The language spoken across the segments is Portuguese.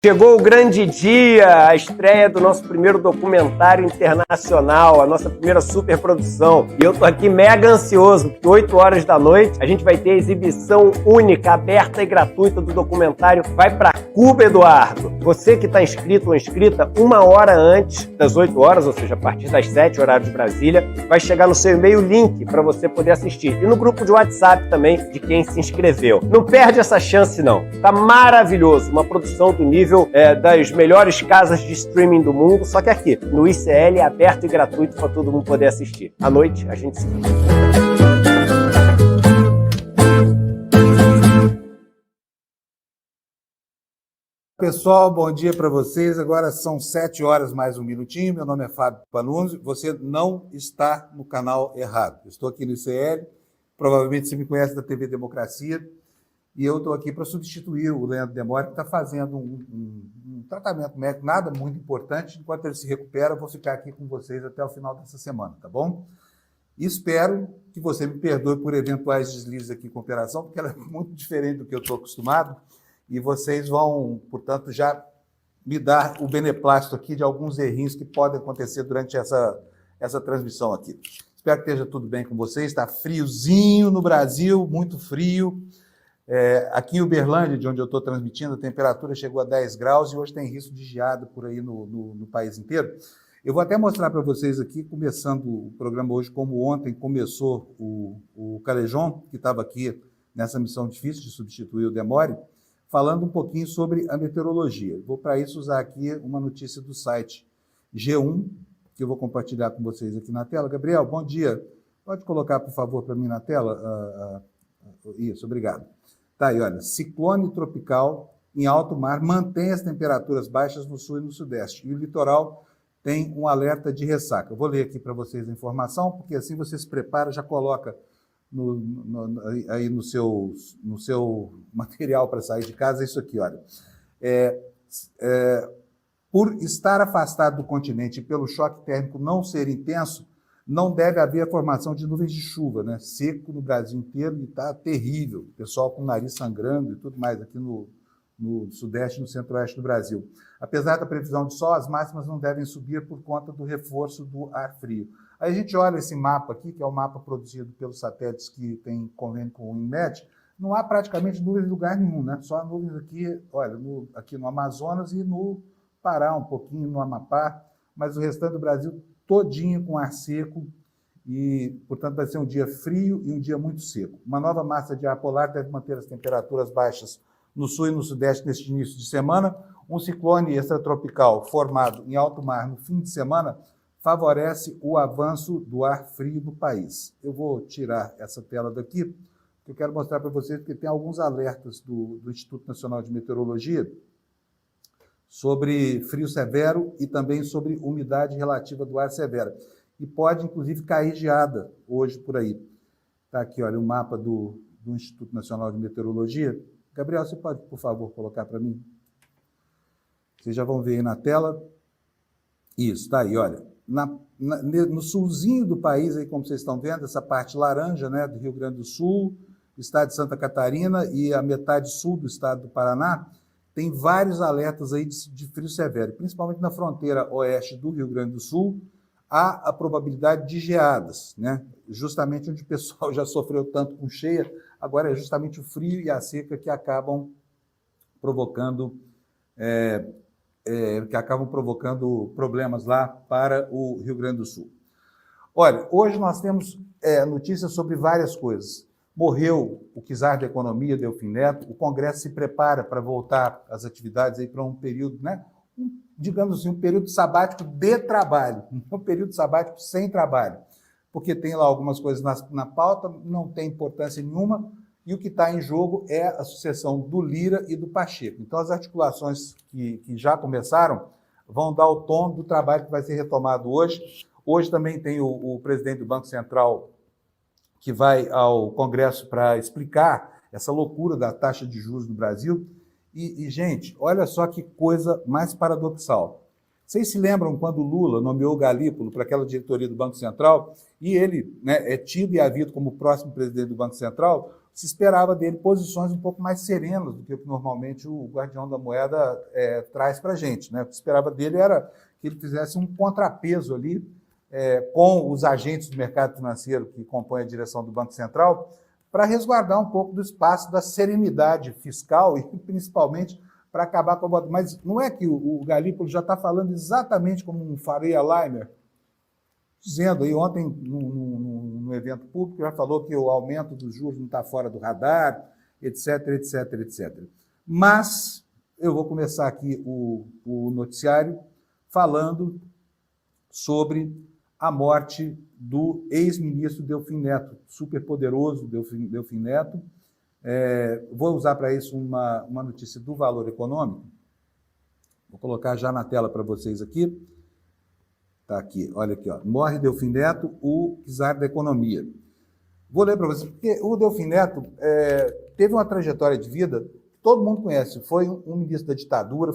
Chegou o grande dia, a estreia do nosso primeiro documentário internacional, a nossa primeira superprodução. E eu tô aqui mega ansioso, porque 8 horas da noite a gente vai ter a exibição única, aberta e gratuita do documentário Vai Pra Cuba, Eduardo. Você que está inscrito ou inscrita, 1 hora antes das 8 horas, ou seja, a partir das 7, horário de Brasília, vai chegar no seu e-mail o link para você poder assistir. E no grupo de WhatsApp também, de quem se inscreveu. Não perde essa chance, não. Tá maravilhoso, uma produção do nível das melhores casas de streaming do mundo, só que aqui, no ICL, é aberto e gratuito para todo mundo poder assistir. À noite, a gente se vê. Pessoal, bom dia para vocês. Agora são 7 horas mais um minutinho. Meu nome é Fábio Panunzio. Você não está no canal errado. Eu estou aqui no ICL. Provavelmente você me conhece da TV Democracia. E eu estou aqui para substituir o Leandro Demore, que está fazendo um tratamento médico nada muito importante. Enquanto ele se recupera, eu vou ficar aqui com vocês até o final dessa semana, tá bom? E espero que você me perdoe por eventuais deslizes aqui com a operação, porque ela é muito diferente do que eu estou acostumado. E vocês vão, portanto, já me dar o beneplácito aqui de alguns errinhos que podem acontecer durante essa transmissão aqui. Espero que esteja tudo bem com vocês. Está friozinho no Brasil, muito frio. Aqui em Uberlândia, de onde eu estou transmitindo, a temperatura chegou a 10 graus e hoje tem risco de geada por aí no país inteiro. Eu vou até mostrar para vocês aqui, começando o programa hoje, como ontem começou o Calejon, que estava aqui nessa missão difícil de substituir o Demore, falando um pouquinho sobre a meteorologia. Vou, para isso, usar aqui uma notícia do site G1, que eu vou compartilhar com vocês aqui na tela. Gabriel, bom dia. Pode colocar, por favor, para mim na tela? Isso, obrigado. Tá aí, olha, ciclone tropical em alto mar mantém as temperaturas baixas no sul e no sudeste. E o litoral tem um alerta de ressaca. Eu vou ler aqui para vocês a informação, porque assim você se prepara, já coloca aí no seu material para sair de casa, isso aqui, olha. Por estar afastado do continente e pelo choque térmico não ser intenso, não deve haver a formação de nuvens de chuva, né? Seco no Brasil inteiro e está terrível. O pessoal com o nariz sangrando e tudo mais aqui no sudeste e no centro-oeste do Brasil. Apesar da previsão de sol, as máximas não devem subir por conta do reforço do ar frio. Aí a gente olha esse mapa aqui, que é o mapa produzido pelos satélites que tem convênio com o INMET, não há praticamente nuvens em lugar nenhum, né? Só nuvens aqui, olha, aqui no Amazonas e no Pará, um pouquinho no Amapá, mas o restante do Brasil todinho com ar seco e, portanto, vai ser um dia frio e um dia muito seco. Uma nova massa de ar polar deve manter as temperaturas baixas no sul e no sudeste neste início de semana. Um ciclone extratropical formado em alto mar no fim de semana favorece o avanço do ar frio do país. Eu vou tirar essa tela daqui, porque eu quero mostrar para vocês que tem alguns alertas do Instituto Nacional de Meteorologia sobre frio severo e também sobre umidade relativa do ar severa. E pode, inclusive, cair geada hoje por aí. Está aqui, olha, o mapa do Instituto Nacional de Meteorologia. Gabriel, você pode, por favor, colocar para mim? Vocês já vão ver aí na tela. Isso, está aí, olha. No sulzinho do país, aí, como vocês estão vendo, essa parte laranja, né, do Rio Grande do Sul, estado de Santa Catarina e a metade sul do estado do Paraná, tem vários alertas aí de frio severo, principalmente na fronteira oeste do Rio Grande do Sul, há a probabilidade de geadas, né? Justamente onde o pessoal já sofreu tanto com cheia, agora é justamente o frio e a seca que acabam provocando problemas lá para o Rio Grande do Sul. Olha, hoje nós temos notícias sobre várias coisas. Morreu o czar da economia, Delfim Neto, o Congresso se prepara para voltar às atividades aí para um período, né? Digamos assim, um período sabático de trabalho, um período sabático sem trabalho, porque tem lá algumas coisas na pauta, não tem importância nenhuma, e o que está em jogo é a sucessão do Lira e do Pacheco. Então, as articulações que já começaram vão dar o tom do trabalho que vai ser retomado hoje. Hoje também tem o presidente do Banco Central, que vai ao Congresso para explicar essa loucura da taxa de juros no Brasil. E, gente, olha só que coisa mais paradoxal. Vocês se lembram quando o Lula nomeou o Galípolo para aquela diretoria do Banco Central e ele, né, é tido e havido como o próximo presidente do Banco Central? se esperava dele posições um pouco mais serenas do que normalmente o guardião da moeda traz para a gente, né? O que se esperava dele era que ele fizesse um contrapeso ali com os agentes do mercado financeiro que compõem a direção do Banco Central, para resguardar um pouco do espaço da serenidade fiscal e, principalmente, para acabar com a bota. Mas não é que o Galípolo já está falando exatamente como um Faria Limer, dizendo aí ontem, no evento público, já falou que o aumento dos juros não está fora do radar, etc, etc, etc. Mas eu vou começar aqui o noticiário falando sobre a morte do ex-ministro Delfim Neto, superpoderoso Delfim Neto. Vou usar para isso uma notícia do Valor Econômico. Vou colocar já na tela para vocês aqui. Está aqui, olha aqui, ó. Morre Delfim Neto, o czar da economia. Vou ler para vocês, porque o Delfim Neto teve uma trajetória de vida, todo mundo conhece, foi um ministro da ditadura,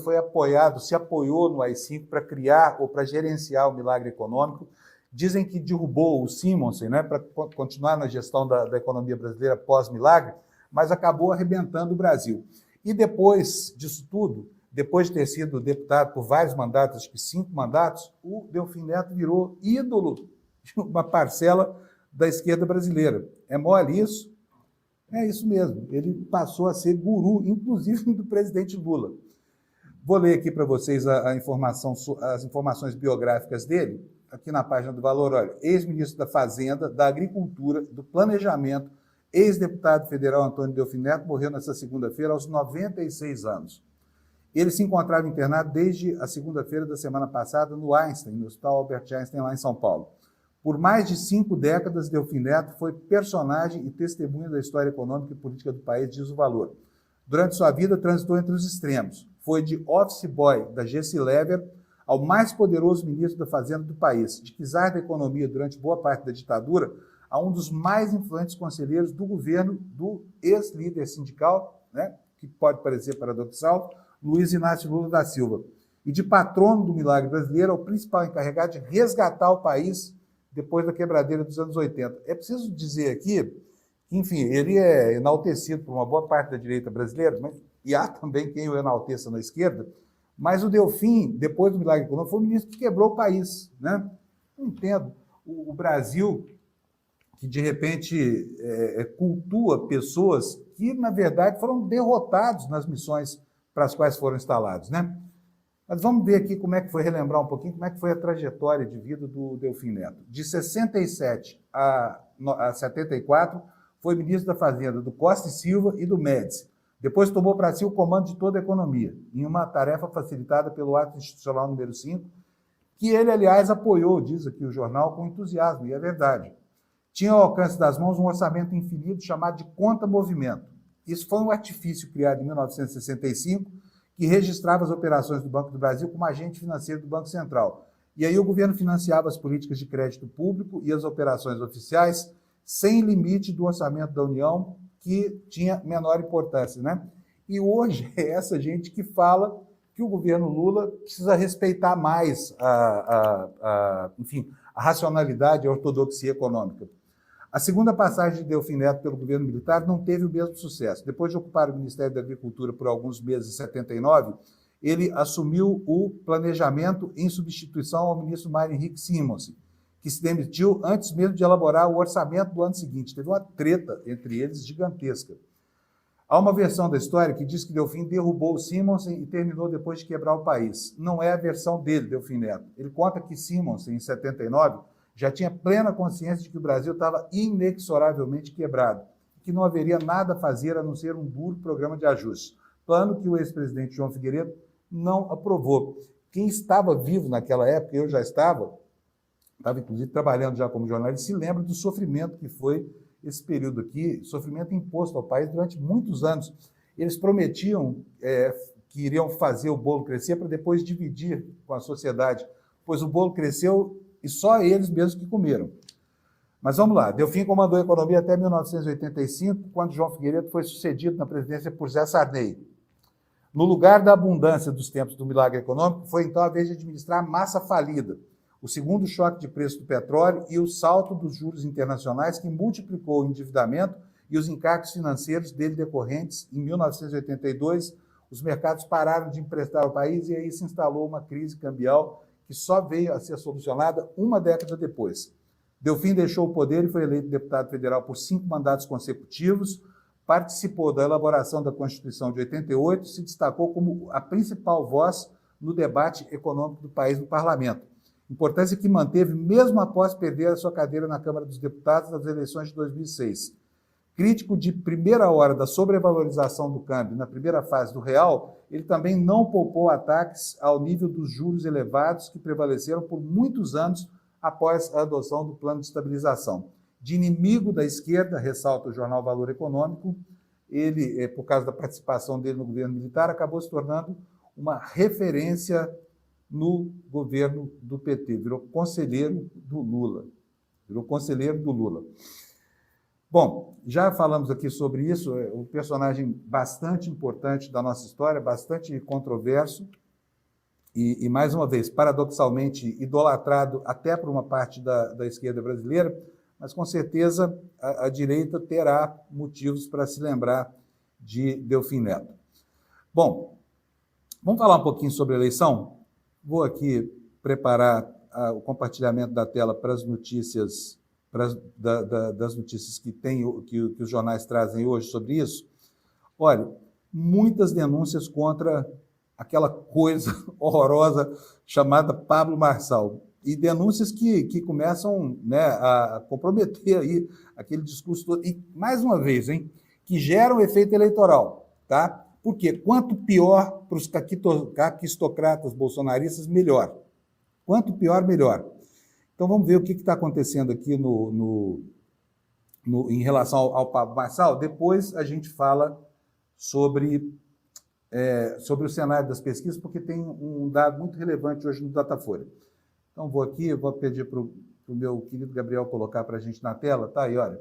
se apoiou no AI-5 para criar ou para gerenciar o milagre econômico. Dizem que derrubou o Simonsen, né, para continuar na gestão da economia brasileira pós-milagre, mas acabou arrebentando o Brasil. E depois disso tudo, depois de ter sido deputado por vários mandatos, acho que 5 mandatos, o Delfim Neto virou ídolo de uma parcela da esquerda brasileira. É mole isso? É isso mesmo. Ele passou a ser guru, inclusive do presidente Lula. Vou ler aqui para vocês as informações biográficas dele, aqui na página do Valor. Olha, ex-ministro da Fazenda, da Agricultura, do Planejamento, ex-deputado federal Antônio Delfim Neto, morreu nesta segunda-feira aos 96 anos. Ele se encontrava internado desde a segunda-feira da semana passada no Einstein, no Hospital Albert Einstein, lá em São Paulo. Por mais de 5 décadas, Delfim Neto foi personagem e testemunha da história econômica e política do país, diz o Valor. Durante sua vida, transitou entre os extremos. Foi de office boy da Gessi Lever ao mais poderoso ministro da Fazenda do país, de czar da economia durante boa parte da ditadura, a um dos mais influentes conselheiros do governo do ex-líder sindical, né, que pode parecer paradoxal, Luiz Inácio Lula da Silva, e de patrono do milagre brasileiro ao principal encarregado de resgatar o país depois da quebradeira dos anos 80. É preciso dizer aqui que, enfim, ele é enaltecido por uma boa parte da direita brasileira, e há também quem o enalteça na esquerda, mas o Delfim, depois do milagre econômico, foi o ministro que quebrou o país, né? Não entendo. O Brasil, que de repente cultua pessoas que, na verdade, foram derrotados nas missões para as quais foram instalados, né? Mas vamos ver aqui como é que foi, relembrar um pouquinho como é que foi a trajetória de vida do Delfim Neto. De 67 a 74, foi ministro da Fazenda do Costa e Silva e do Médici. Depois tomou para si o comando de toda a economia, em uma tarefa facilitada pelo Ato Institucional número 5, que ele, aliás, apoiou, diz aqui o jornal, com entusiasmo, e é verdade. Tinha ao alcance das mãos um orçamento infinito chamado de conta-movimento. Isso foi um artifício criado em 1965, que registrava as operações do Banco do Brasil como agente financeiro do Banco Central. E aí o governo financiava as políticas de crédito público e as operações oficiais sem limite do orçamento da União, que tinha menor importância, né? E hoje é essa gente que fala que o governo Lula precisa respeitar mais enfim, a racionalidade e a ortodoxia econômica. A segunda passagem de Delfim Neto pelo governo militar não teve o mesmo sucesso. Depois de ocupar o Ministério da Agricultura por alguns meses, em 79, ele assumiu o planejamento em substituição ao ministro Mário Henrique Simonsen, que se demitiu antes mesmo de elaborar o orçamento do ano seguinte. Teve uma treta entre eles gigantesca. Há uma versão da história que diz que Delfim derrubou o Simonsen e terminou depois de quebrar o país. Não é a versão dele, Delfim Neto. Ele conta que Simonsen, em 79, já tinha plena consciência de que o Brasil estava inexoravelmente quebrado, que não haveria nada a fazer a não ser um duro programa de ajuste, plano que o ex-presidente João Figueiredo não aprovou. Quem estava vivo naquela época, eu já estava inclusive trabalhando já como jornalista, se lembra do sofrimento que foi esse período aqui, sofrimento imposto ao país durante muitos anos. Eles prometiam que iriam fazer o bolo crescer para depois dividir com a sociedade, pois o bolo cresceu e só eles mesmos que comeram. Mas vamos lá, Delfim comandou a economia até 1985, quando João Figueiredo foi sucedido na presidência por Zé Sarney. No lugar da abundância dos tempos do milagre econômico, foi então a vez de administrar a massa falida, o segundo choque de preço do petróleo e o salto dos juros internacionais que multiplicou o endividamento e os encargos financeiros dele decorrentes. Em 1982, os mercados pararam de emprestar ao país e aí se instalou uma crise cambial que só veio a ser solucionada uma década depois. Delfim deixou o poder e foi eleito deputado federal por 5 mandatos consecutivos, participou da elaboração da Constituição de 88 e se destacou como a principal voz no debate econômico do país no parlamento. Importância que manteve mesmo após perder a sua cadeira na Câmara dos Deputados nas eleições de 2006. Crítico de primeira hora da sobrevalorização do câmbio na primeira fase do real, ele também não poupou ataques ao nível dos juros elevados que prevaleceram por muitos anos após a adoção do plano de estabilização. De inimigo da esquerda, ressalta o jornal Valor Econômico, ele, por causa da participação dele no governo militar, acabou se tornando uma referência no governo do PT, virou conselheiro do Lula. Bom, já falamos aqui sobre isso, um personagem bastante importante da nossa história, bastante controverso e mais uma vez, paradoxalmente, idolatrado até por uma parte da esquerda brasileira, mas com certeza a direita terá motivos para se lembrar de Delfim Neto. Bom, vamos falar um pouquinho sobre a eleição? Vou aqui preparar o compartilhamento da tela para as notícias, das notícias que os jornais trazem hoje sobre isso. Olha, muitas denúncias contra aquela coisa horrorosa chamada Pablo Marçal. E denúncias que começam, né, a comprometer aí aquele discurso todo. E, mais uma vez, que geram efeito eleitoral, tá? Porque quanto pior para os caquistocratas bolsonaristas, melhor. Quanto pior, melhor. Então, vamos ver o que está acontecendo aqui em relação ao Pablo Marçal. Depois a gente fala sobre o cenário das pesquisas, porque tem um dado muito relevante hoje no Datafolha. Então, vou pedir para o meu querido Gabriel colocar para a gente na tela. Tá aí, olha.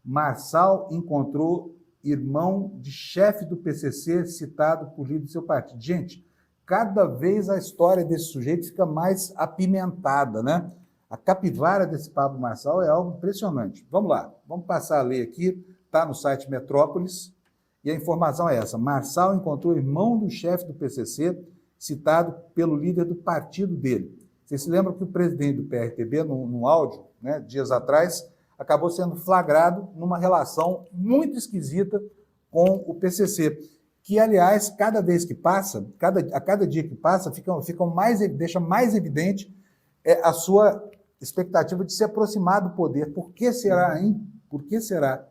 Marçal encontrou irmão de chefe do PCC citado por líder do seu partido. Gente, cada vez a história desse sujeito fica mais apimentada, né? A capivara desse Pablo Marçal é algo impressionante. Vamos lá, vamos passar a ler aqui, está no site Metrópolis, e a informação é essa. Marçal encontrou irmão do chefe do PCC citado pelo líder do partido dele. Vocês se lembram que o presidente do PRTB, num áudio, né, dias atrás, acabou sendo flagrado numa relação muito esquisita com o PCC, que, aliás, cada vez que passa, a cada dia que passa, deixa mais evidente a sua expectativa de se aproximar do poder. Por que será, hein? Por que será?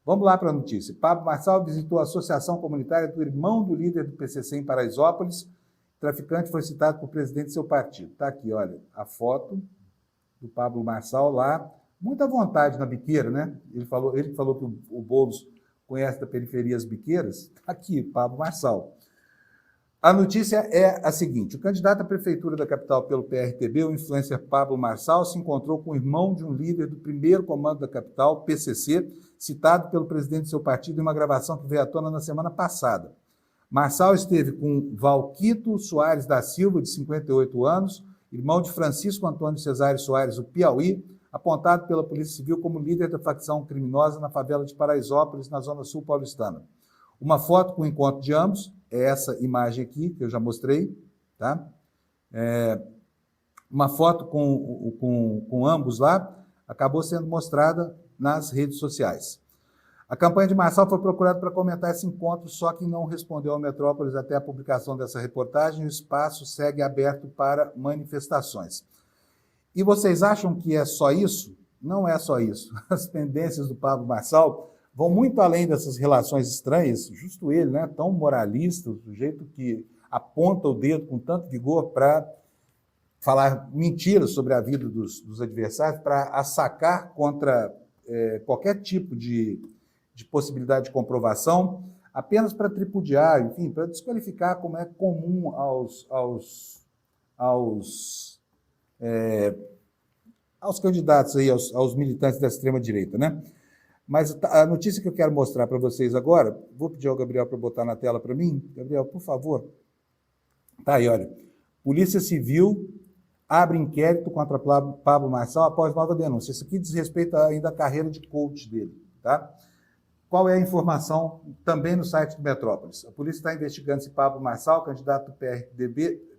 Vamos lá para a notícia. Pablo Marçal visitou a Associação Comunitária do irmão do líder do PCC em Paraisópolis. O traficante foi citado por presidente de seu partido. Está aqui, olha, a foto do Pablo Marçal lá. Muita vontade na biqueira, né? Ele que falou que o Boulos conhece da periferia as biqueiras. Está aqui, Pablo Marçal. A notícia é a seguinte: o candidato à prefeitura da capital pelo PRTB, o influencer Pablo Marçal, se encontrou com o irmão de um líder do primeiro comando da capital, PCC, citado pelo presidente de seu partido em uma gravação que veio à tona na semana passada. Marçal esteve com Valquito Soares da Silva, de 58 anos, irmão de Francisco Antônio Cesário Soares, do Piauí, apontado pela Polícia Civil como líder da facção criminosa na favela de Paraisópolis, na zona sul paulistana. Uma foto com o encontro de ambos, é essa imagem aqui, que eu já mostrei, tá? Uma foto com ambos lá acabou sendo mostrada nas redes sociais. A campanha de Marçal foi procurada para comentar esse encontro, só que não respondeu ao Metrópolis até a publicação dessa reportagem. O espaço segue aberto para manifestações. E vocês acham que é só isso? Não é só isso. As pendências do Pablo Marçal vão muito além dessas relações estranhas, justo ele, né, tão moralista, o sujeito que aponta o dedo com tanto vigor para falar mentiras sobre a vida dos adversários, para assacar contra qualquer tipo de possibilidade de comprovação, apenas para tripudiar, enfim, para desqualificar, como é comum aos candidatos aí, aos militantes da extrema-direita, né? Mas a notícia que eu quero mostrar para vocês agora, vou pedir ao Gabriel para botar na tela para mim. Gabriel, por favor. Tá aí, olha. Polícia Civil abre inquérito contra Pablo Marçal após nova denúncia. Isso aqui diz respeito ainda à carreira de coach dele, tá? qual é a informação também no site do Metrópolis? A polícia está investigando se Pablo Marçal, candidato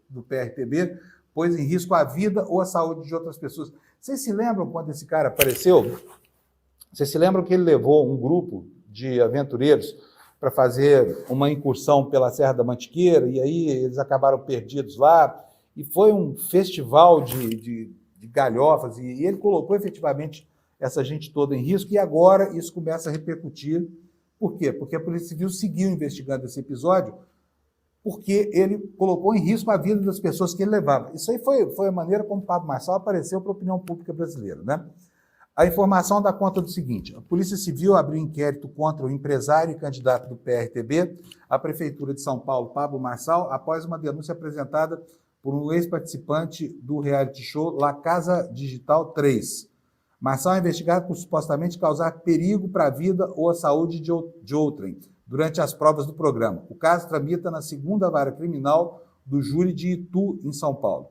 do PRTB, pôs em risco a vida ou a saúde de outras pessoas. Vocês se lembram quando esse cara apareceu? Vocês se lembram que ele levou um grupo de aventureiros para fazer uma incursão pela Serra da Mantiqueira, e aí eles acabaram perdidos lá, e foi um festival de galhofas, e ele colocou efetivamente essa gente toda em risco, e agora isso começa a repercutir. Por quê? Porque a Polícia Civil seguiu investigando esse episódio, porque ele colocou em risco a vida das pessoas que ele levava. Isso aí foi a maneira como Pablo Marçal apareceu para a opinião pública brasileira, né? A informação dá conta do seguinte: a Polícia Civil abriu inquérito contra o empresário e candidato do PRTB à Prefeitura de São Paulo, Pablo Marçal, após uma denúncia apresentada por um ex-participante do reality show La Casa Digital 3. Marçal é investigado por supostamente causar perigo para a vida ou a saúde de outrem durante as provas do programa. O caso tramita na 2ª Vara Criminal do Júri de Itu, em São Paulo.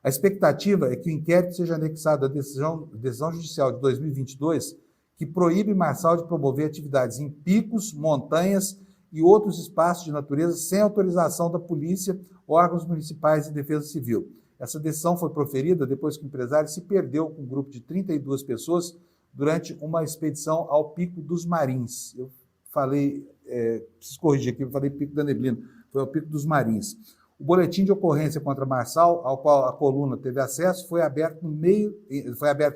A expectativa é que o inquérito seja anexado à decisão judicial de 2022, que proíbe Marçal de promover atividades em picos, montanhas e outros espaços de natureza sem autorização da polícia, órgãos municipais e defesa civil. Essa decisão foi proferida depois que o empresário se perdeu com um grupo de 32 pessoas durante uma expedição ao Pico dos Marins. Eu falei, preciso corrigir aqui, eu falei Pico da Neblina, foi ao Pico dos Marins. O boletim de ocorrência contra Marçal, ao qual a coluna teve acesso, foi aberto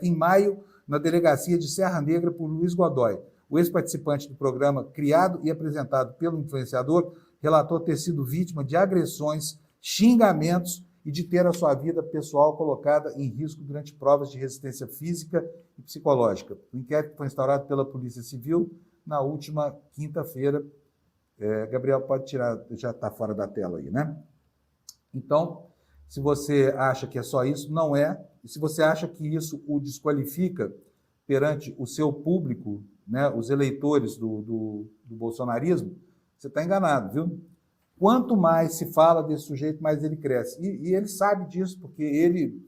em maio na delegacia de Serra Negra por Luiz Godoy. O ex-participante do programa, criado e apresentado pelo influenciador, relatou ter sido vítima de agressões, xingamentos e de ter a sua vida pessoal colocada em risco durante provas de resistência física e psicológica. O inquérito foi instaurado pela Polícia Civil na última quinta-feira. Gabriel, pode tirar, já está fora da tela aí, né? Então, se você acha que é só isso, não é. E se você acha que isso o desqualifica perante o seu público, né, os eleitores do bolsonarismo, você está enganado, viu? Quanto mais se fala desse sujeito, mais ele cresce. E ele sabe disso, porque ele,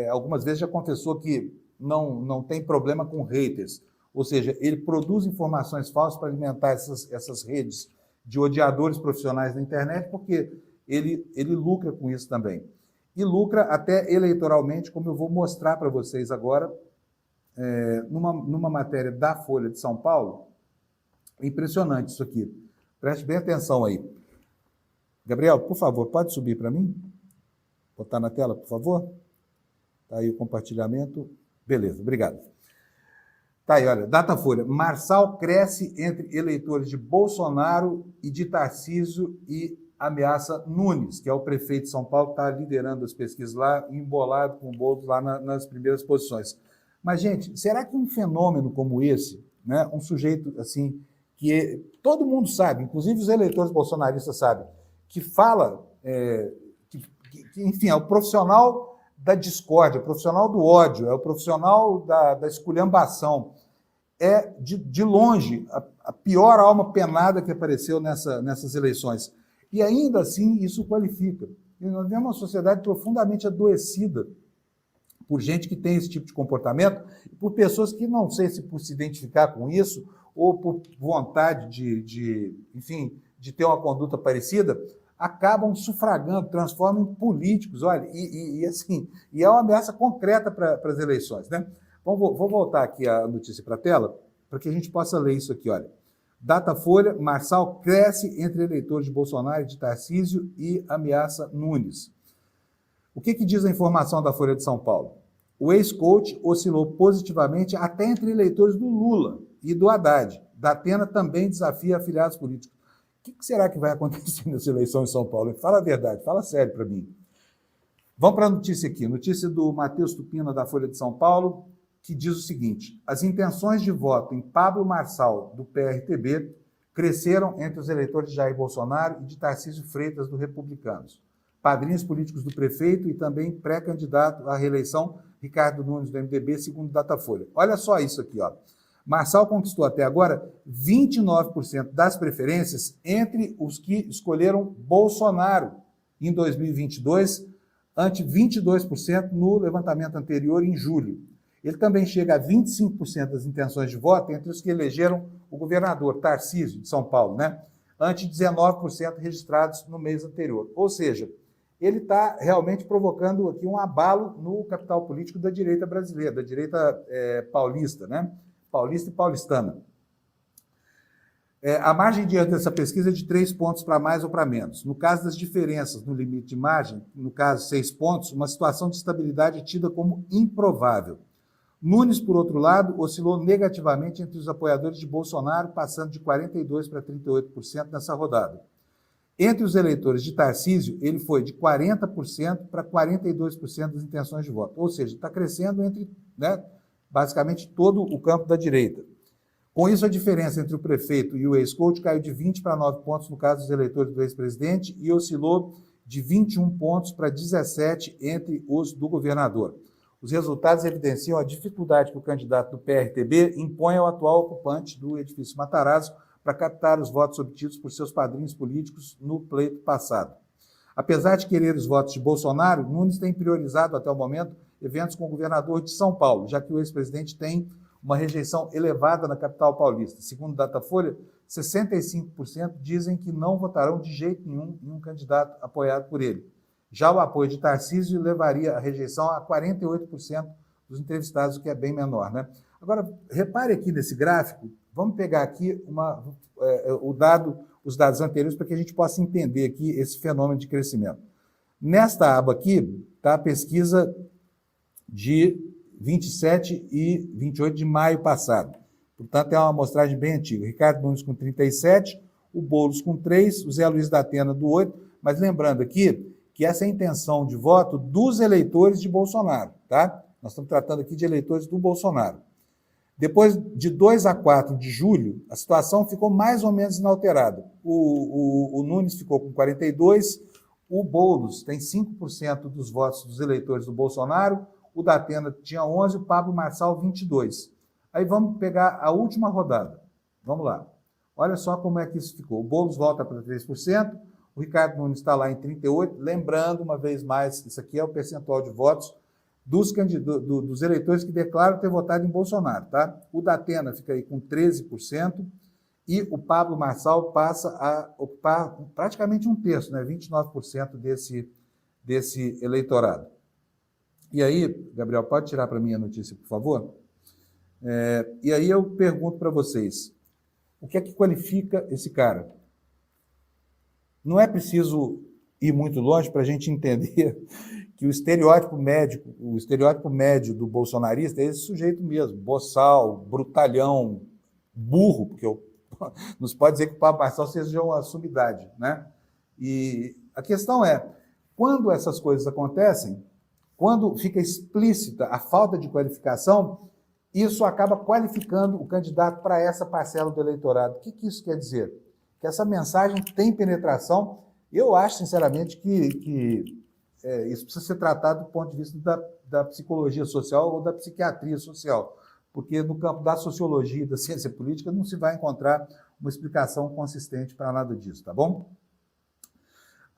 algumas vezes, já confessou que não tem problema com haters. Ou seja, ele produz informações falsas para alimentar essas redes de odiadores profissionais na internet, porque ele lucra com isso também. E lucra até eleitoralmente, como eu vou mostrar para vocês agora, numa matéria da Folha de São Paulo. Impressionante isso aqui. Preste bem atenção aí. Gabriel, por favor, pode subir para mim? Botar na tela, por favor? Está aí o compartilhamento. Beleza, obrigado. Tá aí, olha, Datafolha. Marçal cresce entre eleitores de Bolsonaro e de Tarcísio e ameaça Nunes, que é o prefeito de São Paulo, que está liderando as pesquisas lá, embolado com o Boulos lá nas primeiras posições. Mas, gente, será que um fenômeno como esse, né, um sujeito assim, que todo mundo sabe, inclusive os eleitores bolsonaristas sabem, que fala, enfim, é o profissional da discórdia, é o profissional do ódio, é o profissional da esculhambação, é, de longe, a pior alma penada que apareceu nessas eleições. E ainda assim, isso qualifica. E nós temos uma sociedade profundamente adoecida por gente que tem esse tipo de comportamento, e por pessoas que, não sei se por se identificar com isso, ou por vontade enfim, de ter uma conduta parecida, acabam sufragando, transformam em políticos, olha, assim, é uma ameaça concreta para as eleições, né? Vou voltar aqui a notícia para a tela, para que a gente possa ler isso aqui, olha. Datafolha, Marçal cresce entre eleitores de Bolsonaro e de Tarcísio e ameaça Nunes. O que diz a informação da Folha de São Paulo? O ex-coach oscilou positivamente até entre eleitores do Lula e do Haddad. Datena também desafia afiliados políticos. O que será que vai acontecer nessa eleição em São Paulo? Fala a verdade, fala sério para mim. Vamos para a notícia aqui. Notícia do Matheus Tupina, da Folha de São Paulo, que diz o seguinte: as intenções de voto em Pablo Marçal, do PRTB, cresceram entre os eleitores de Jair Bolsonaro e de Tarcísio Freitas, do Republicanos. Padrinhos políticos do prefeito e também pré-candidato à reeleição, Ricardo Nunes, do MDB, segundo Datafolha. Olha só isso aqui, ó. Marçal conquistou até agora 29% das preferências entre os que escolheram Bolsonaro em 2022, ante 22% no levantamento anterior, em julho. Ele também chega a 25% das intenções de voto entre os que elegeram o governador Tarcísio, de São Paulo, né? Ante 19% registrados no mês anterior. Ou seja, ele está realmente provocando aqui um abalo no capital político da direita brasileira, da direita paulista, né? Paulista e paulistana. A margem de erro dessa pesquisa é de 3 pontos para mais ou para menos. No caso das diferenças no limite de margem, no caso 6 pontos, uma situação de estabilidade é tida como improvável. Nunes, por outro lado, oscilou negativamente entre os apoiadores de Bolsonaro, passando de 42% para 38% nessa rodada. Entre os eleitores de Tarcísio, ele foi de 40% para 42% das intenções de voto. Ou seja, está crescendo entre, né, basicamente todo o campo da direita. Com isso, a diferença entre o prefeito e o ex-coach caiu de 20 para 9 pontos no caso dos eleitores do ex-presidente e oscilou de 21 pontos para 17 entre os do governador. Os resultados evidenciam a dificuldade que o candidato do PRTB impõe ao atual ocupante do edifício Matarazzo para captar os votos obtidos por seus padrinhos políticos no pleito passado. Apesar de querer os votos de Bolsonaro, Nunes tem priorizado até o momento eventos com o governador de São Paulo, já que o ex-presidente tem uma rejeição elevada na capital paulista. Segundo o Datafolha, 65% dizem que não votarão de jeito nenhum em um candidato apoiado por ele. Já o apoio de Tarcísio levaria a rejeição a 48% dos entrevistados, o que é bem menor, né? Agora, repare aqui nesse gráfico, vamos pegar aqui os dados anteriores para que a gente possa entender aqui esse fenômeno de crescimento. Nesta aba aqui está a pesquisa de 27 e 28 de maio passado. Portanto, é uma amostragem bem antiga. Ricardo Nunes com 37, o Boulos com 3, o Zé Luiz da Atena do 8, mas lembrando aqui que essa é a intenção de voto dos eleitores de Bolsonaro, tá? Nós estamos tratando aqui de eleitores do Bolsonaro. Depois de 2 a 4 de julho, a situação ficou mais ou menos inalterada. O Nunes ficou com 42, o Boulos tem 5% dos votos dos eleitores do Bolsonaro, o da Atena tinha 11, o Pablo Marçal 22. Aí vamos pegar a última rodada. Vamos lá. Olha só como é que isso ficou. O Boulos volta para 3%, o Ricardo Nunes está lá em 38%. Lembrando, uma vez mais, isso aqui é o percentual de votos dos eleitores que declaram ter votado em Bolsonaro, tá? O da Atena fica aí com 13% e o Pablo Marçal passa a ocupar praticamente um terço, né? 29% desse eleitorado. E aí, Gabriel, pode tirar para mim a notícia, por favor? E aí eu pergunto para vocês, o que é que qualifica esse cara? Não é preciso ir muito longe para a gente entender que o estereótipo médio do bolsonarista é esse sujeito mesmo, boçal, brutalhão, burro, porque não se pode dizer que o Pablo Marçal seja uma sumidade, né? E a questão é, quando essas coisas acontecem, quando fica explícita a falta de qualificação, isso acaba qualificando o candidato para essa parcela do eleitorado. O que isso quer dizer? Que essa mensagem tem penetração. Eu acho, sinceramente, que isso precisa ser tratado do ponto de vista da psicologia social ou da psiquiatria social, porque no campo da sociologia e da ciência política não se vai encontrar uma explicação consistente para nada disso, tá bom?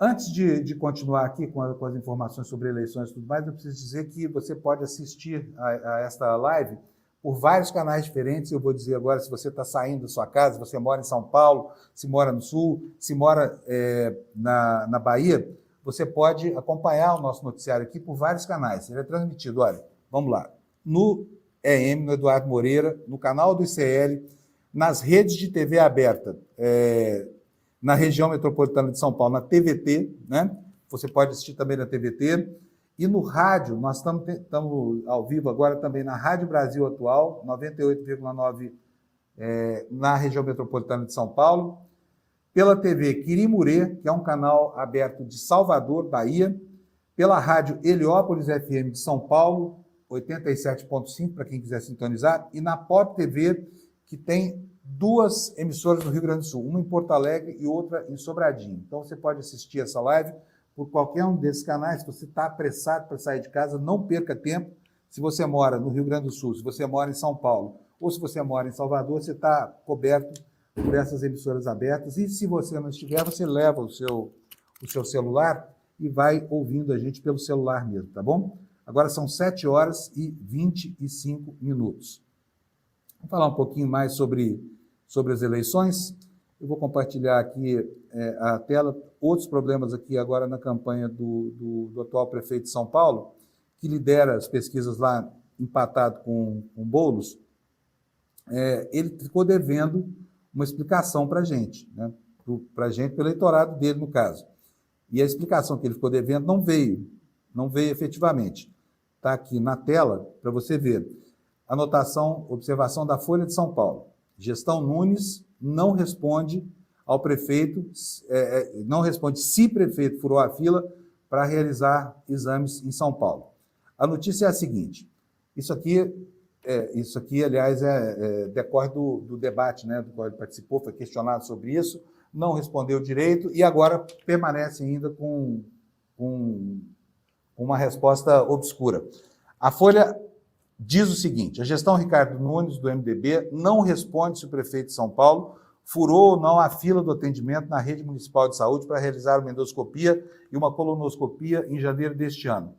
Antes de continuar aqui com as informações sobre eleições e tudo mais, eu preciso dizer que você pode assistir a esta live por vários canais diferentes. Eu vou dizer agora, se você está saindo da sua casa, se você mora em São Paulo, se mora no Sul, se mora na Bahia, você pode acompanhar o nosso noticiário aqui por vários canais. Ele é transmitido, olha, vamos lá, no EM, no Eduardo Moreira, no canal do ICL, nas redes de TV aberta, na região metropolitana de São Paulo, na TVT, né? Você pode assistir também na TVT. E no rádio, nós estamos ao vivo agora também na Rádio Brasil Atual, 98,9 na região metropolitana de São Paulo. Pela TV Quirimurê, que é um canal aberto de Salvador, Bahia. Pela Rádio Heliópolis FM de São Paulo, 87,5 para quem quiser sintonizar. E na Pop TV, que tem 2 emissoras no Rio Grande do Sul, uma em Porto Alegre e outra em Sobradinho. Então você pode assistir essa live por qualquer um desses canais. Se você está apressado para sair de casa, não perca tempo. Se você mora no Rio Grande do Sul, se você mora em São Paulo ou se você mora em Salvador, você está coberto por essas emissoras abertas. E se você não estiver, você leva o seu celular e vai ouvindo a gente pelo celular mesmo, tá bom? Agora são 7 horas e 25 minutos. Vamos falar um pouquinho mais sobre sobre as eleições. Eu vou compartilhar aqui a tela, outros problemas aqui agora na campanha do atual prefeito de São Paulo, que lidera as pesquisas lá, empatado com Boulos. Ele ficou devendo uma explicação para a gente, né? Para a gente, para o eleitorado dele, no caso. E a explicação que ele ficou devendo não veio efetivamente. Está aqui na tela para você ver. Anotação, observação da Folha de São Paulo. Gestão Nunes não responde ao prefeito, não responde se prefeito furou a fila para realizar exames em São Paulo. A notícia é a seguinte, isso aqui, aliás, decorre do debate, né, do qual ele participou, foi questionado sobre isso, não respondeu direito e agora permanece ainda com uma resposta obscura. A Folha diz o seguinte, a gestão Ricardo Nunes, do MDB, não responde se o prefeito de São Paulo furou ou não a fila do atendimento na rede municipal de saúde para realizar uma endoscopia e uma colonoscopia em janeiro deste ano.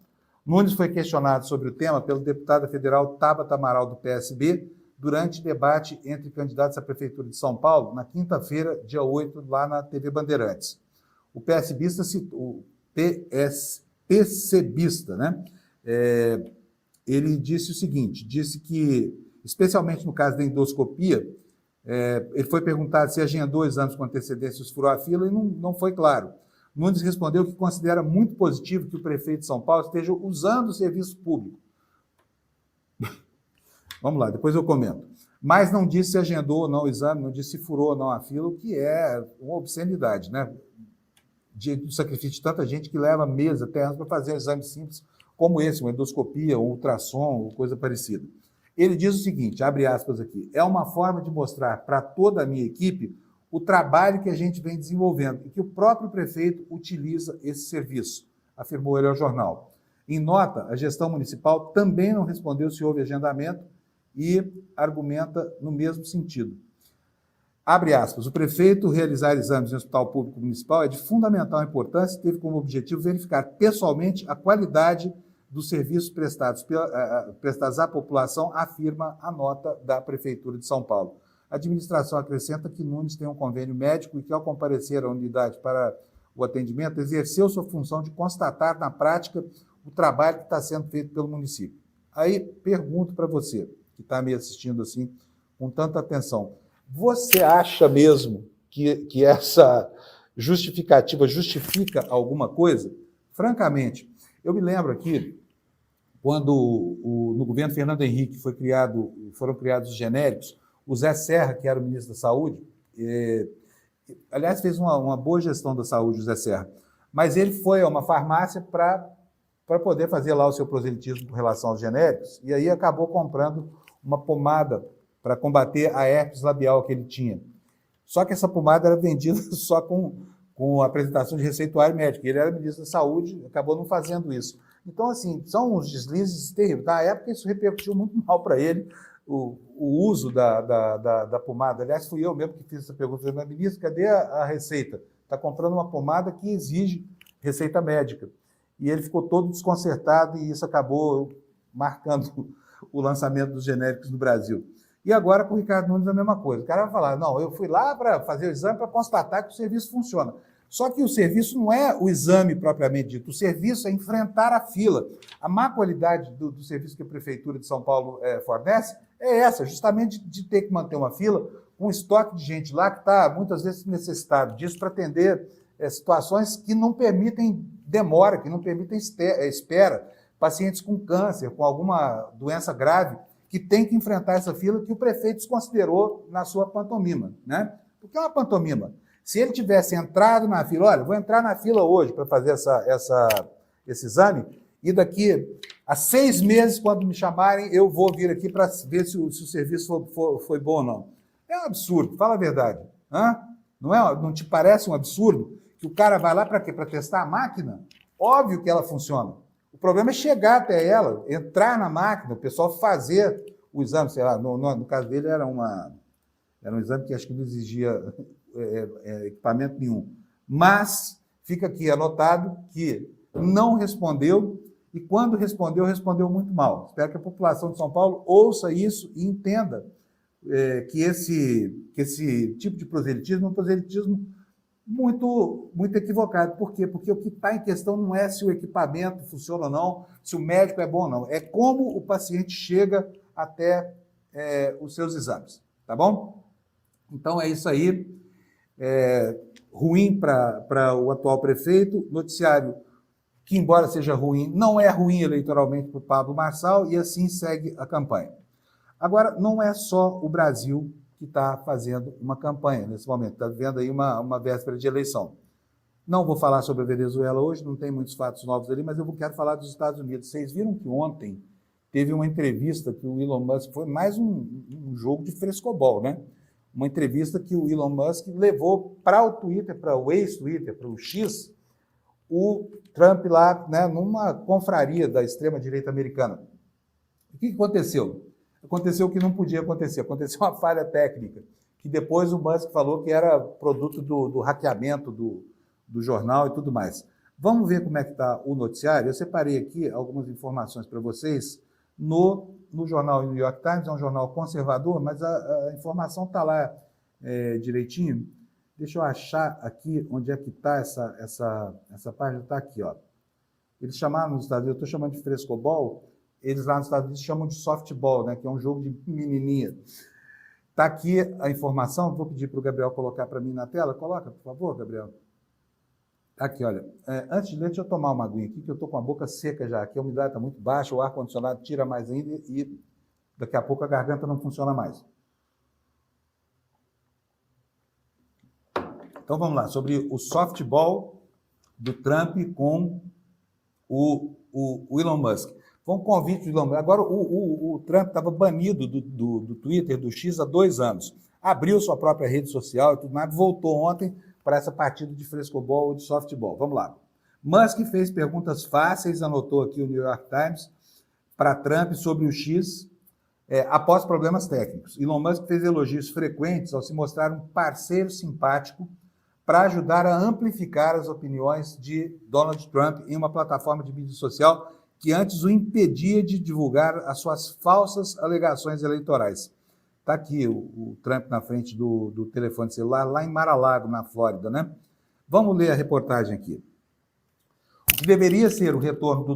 Nunes foi questionado sobre o tema pelo deputado federal Tabata Amaral, do PSB, durante debate entre candidatos à Prefeitura de São Paulo, na quinta-feira, dia 8, lá na TV Bandeirantes. O PSBista citou, PCBista, né? Ele disse o seguinte, disse que, especialmente no caso da endoscopia, ele foi perguntado se agendou exames com antecedência e furou a fila e não foi claro. Nunes respondeu que considera muito positivo que o prefeito de São Paulo esteja usando o serviço público. Vamos lá, depois eu comento. Mas não disse se agendou ou não o exame, não disse se furou ou não a fila, o que é uma obscenidade, né? Do sacrifício de tanta gente que leva meses até anos para fazer um exame simples como esse, uma endoscopia, um ultrassom, ou coisa parecida. Ele diz o seguinte, abre aspas aqui, é uma forma de mostrar para toda a minha equipe o trabalho que a gente vem desenvolvendo e que o próprio prefeito utiliza esse serviço, afirmou ele ao jornal. Em nota, a gestão municipal também não respondeu se houve agendamento e argumenta no mesmo sentido. Abre aspas, o prefeito realizar exames em hospital público municipal é de fundamental importância e teve como objetivo verificar pessoalmente a qualidade dos serviços prestados à população, afirma a nota da Prefeitura de São Paulo. A administração acrescenta que Nunes tem um convênio médico e que, ao comparecer à unidade para o atendimento, exerceu sua função de constatar na prática o trabalho que está sendo feito pelo município. Aí, pergunto para você, que está me assistindo assim com tanta atenção, você acha mesmo que essa justificativa justifica alguma coisa? Francamente, eu me lembro aqui, quando no governo Fernando Henrique foram criados os genéricos, o Zé Serra, que era o ministro da Saúde, aliás, fez uma boa gestão da saúde, o Zé Serra, mas ele foi a uma farmácia para poder fazer lá o seu proselitismo com relação aos genéricos, e aí acabou comprando uma pomada para combater a herpes labial que ele tinha. Só que essa pomada era vendida só com a apresentação de receituário médico. Ele era ministro da Saúde, acabou não fazendo isso. Então, assim, são uns deslizes terríveis. Na época, isso repercutiu muito mal para ele, o uso da pomada. Aliás, fui eu mesmo que fiz essa pergunta. Falei, ministro, cadê a receita? Está comprando uma pomada que exige receita médica. E ele ficou todo desconcertado e isso acabou marcando o lançamento dos genéricos no Brasil. E agora com o Ricardo Nunes a mesma coisa. O cara vai falar, não, eu fui lá para fazer o exame para constatar que o serviço funciona. Só que o serviço não é o exame propriamente dito, o serviço é enfrentar a fila. A má qualidade do serviço que a Prefeitura de São Paulo fornece é essa, justamente de ter que manter uma fila com um estoque de gente lá que está muitas vezes necessitado disso para atender situações que não permitem demora, que não permitem espera. Pacientes com câncer, com alguma doença grave, que tem que enfrentar essa fila que o prefeito desconsiderou na sua pantomima, né? Porque é uma pantomima. Se ele tivesse entrado na fila, olha, vou entrar na fila hoje para fazer esse exame, e daqui a 6 meses, quando me chamarem, eu vou vir aqui para ver se o serviço foi bom ou não. É um absurdo, fala a verdade. Não te parece um absurdo que o cara vai lá para quê? Para testar a máquina? Óbvio que ela funciona. O problema é chegar até ela, entrar na máquina, o pessoal fazer o exame, sei lá, no caso dele era um exame que acho que não exigia equipamento nenhum. Mas fica aqui anotado que não respondeu e quando respondeu muito mal. Espero que a população de São Paulo ouça isso e entenda que esse tipo de proselitismo é um proselitismo muito equivocado. Por quê? Porque o que está em questão não é se o equipamento funciona ou não, se o médico é bom ou não, é como o paciente chega até os seus exames, tá bom? Então é isso aí, ruim para o atual prefeito, noticiário que, embora seja ruim, não é ruim eleitoralmente para o Pablo Marçal, e assim segue a campanha. Agora, não é só o Brasil que está fazendo uma campanha nesse momento, está vivendo aí uma véspera de eleição. Não vou falar sobre a Venezuela hoje, não tem muitos fatos novos ali, mas eu quero falar dos Estados Unidos. Vocês viram que ontem teve uma entrevista que o Elon Musk, foi mais um jogo de frescobol, né? Uma entrevista que o Elon Musk levou para o Twitter, para o ex-Twitter, para o X, o Trump lá, né, numa confraria da extrema-direita americana. O que aconteceu? Aconteceu o que não podia acontecer, aconteceu uma falha técnica, que depois o Musk falou que era produto do hackeamento do jornal e tudo mais. Vamos ver como é que está o noticiário. Eu separei aqui algumas informações para vocês no jornal New York Times, é um jornal conservador, mas a informação está lá direitinho. Deixa eu achar aqui onde é que está essa página, está aqui, ó. Eles chamaram nos Estados Unidos, eu estou chamando de frescobol, eles lá nos Estados Unidos chamam de softball, né, que é um jogo de menininha. Está aqui a informação, vou pedir para o Gabriel colocar para mim na tela. Coloca, por favor, Gabriel. Aqui, olha, antes de ler, deixa eu tomar uma aguinha aqui, que eu estou com a boca seca já, aqui a umidade está muito baixa, o ar-condicionado tira mais ainda e daqui a pouco a garganta não funciona mais. Então vamos lá, sobre o softball do Trump com o Elon Musk. Foi um convite do Elon Musk. Agora o Trump estava banido do Twitter, do X, há 2 anos. Abriu sua própria rede social e tudo mais, voltou ontem para essa partida de frescobol ou de softball. Vamos lá. Musk fez perguntas fáceis, anotou aqui o New York Times, para Trump sobre o X, após problemas técnicos. Elon Musk fez elogios frequentes ao se mostrar um parceiro simpático para ajudar a amplificar as opiniões de Donald Trump em uma plataforma de mídia social que antes o impedia de divulgar as suas falsas alegações eleitorais. Está aqui o Trump na frente do telefone celular, lá em Mar-a-Lago, na Flórida, né? Vamos ler a reportagem aqui. O que deveria ser o retorno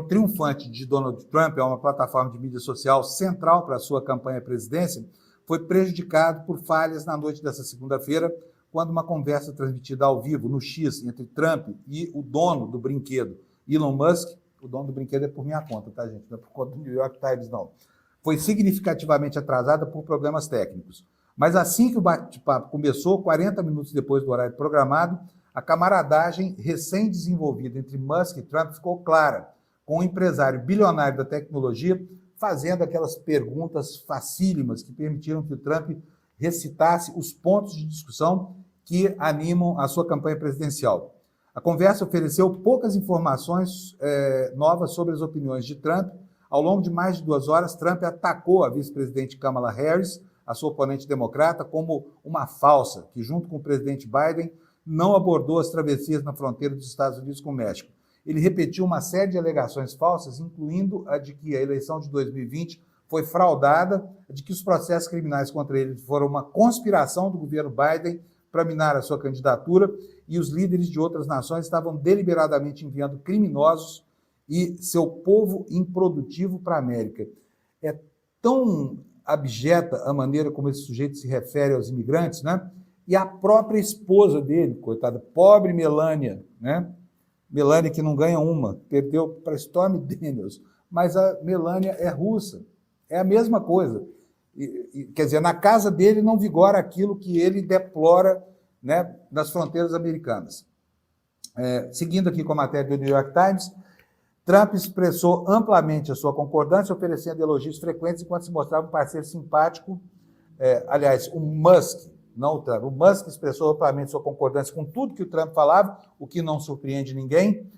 triunfante de Donald Trump a uma plataforma de mídia social central para a sua campanha à presidência foi prejudicado por falhas na noite dessa segunda-feira, quando uma conversa transmitida ao vivo no X entre Trump e o dono do brinquedo, Elon Musk, o dono do brinquedo é por minha conta, tá, gente? Não é por conta do New York Times, não. Foi significativamente atrasada por problemas técnicos. Mas assim que o bate-papo começou, 40 minutos depois do horário programado, a camaradagem recém-desenvolvida entre Musk e Trump ficou clara, com o empresário bilionário da tecnologia fazendo aquelas perguntas facílimas que permitiram que o Trump recitasse os pontos de discussão que animam a sua campanha presidencial. A conversa ofereceu poucas informações novas sobre as opiniões de Trump. Ao longo de mais de 2 horas, Trump atacou a vice-presidente Kamala Harris, a sua oponente democrata, como uma falsa, que junto com o presidente Biden não abordou as travessias na fronteira dos Estados Unidos com o México. Ele repetiu uma série de alegações falsas, incluindo a de que a eleição de 2020 foi fraudada, de que os processos criminais contra ele foram uma conspiração do governo Biden para minar a sua candidatura e os líderes de outras nações estavam deliberadamente enviando criminosos e seu povo improdutivo para a América. É tão abjeta a maneira como esse sujeito se refere aos imigrantes, né? E a própria esposa dele, coitada, pobre Melania, né? Melania que não ganha uma, perdeu para Stormy Daniels, mas a Melania é russa, é a mesma coisa. Quer dizer, na casa dele não vigora aquilo que ele deplora, né, nas fronteiras americanas. Seguindo aqui com a matéria do New York Times, Trump expressou amplamente a sua concordância, oferecendo elogios frequentes enquanto se mostrava um parceiro simpático. Aliás, o Musk, não o Trump, o Musk expressou amplamente sua concordância com tudo que o Trump falava, o que não surpreende ninguém,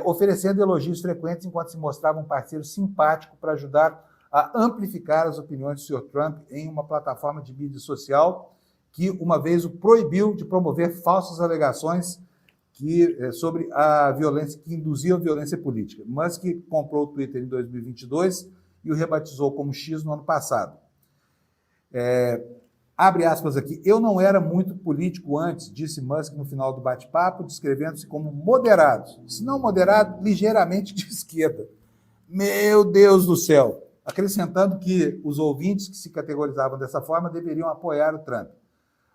oferecendo elogios frequentes enquanto se mostrava um parceiro simpático para ajudar a amplificar as opiniões do Sr. Trump em uma plataforma de mídia social que uma vez o proibiu de promover falsas alegações sobre a violência, que induziam a violência política. Musk comprou o Twitter em 2022 e o rebatizou como X no ano passado. Abre aspas aqui, eu não era muito político antes, disse Musk no final do bate-papo, descrevendo-se como moderado, se não moderado, ligeiramente de esquerda. Meu Deus do céu! Acrescentando que os ouvintes que se categorizavam dessa forma deveriam apoiar o Trump.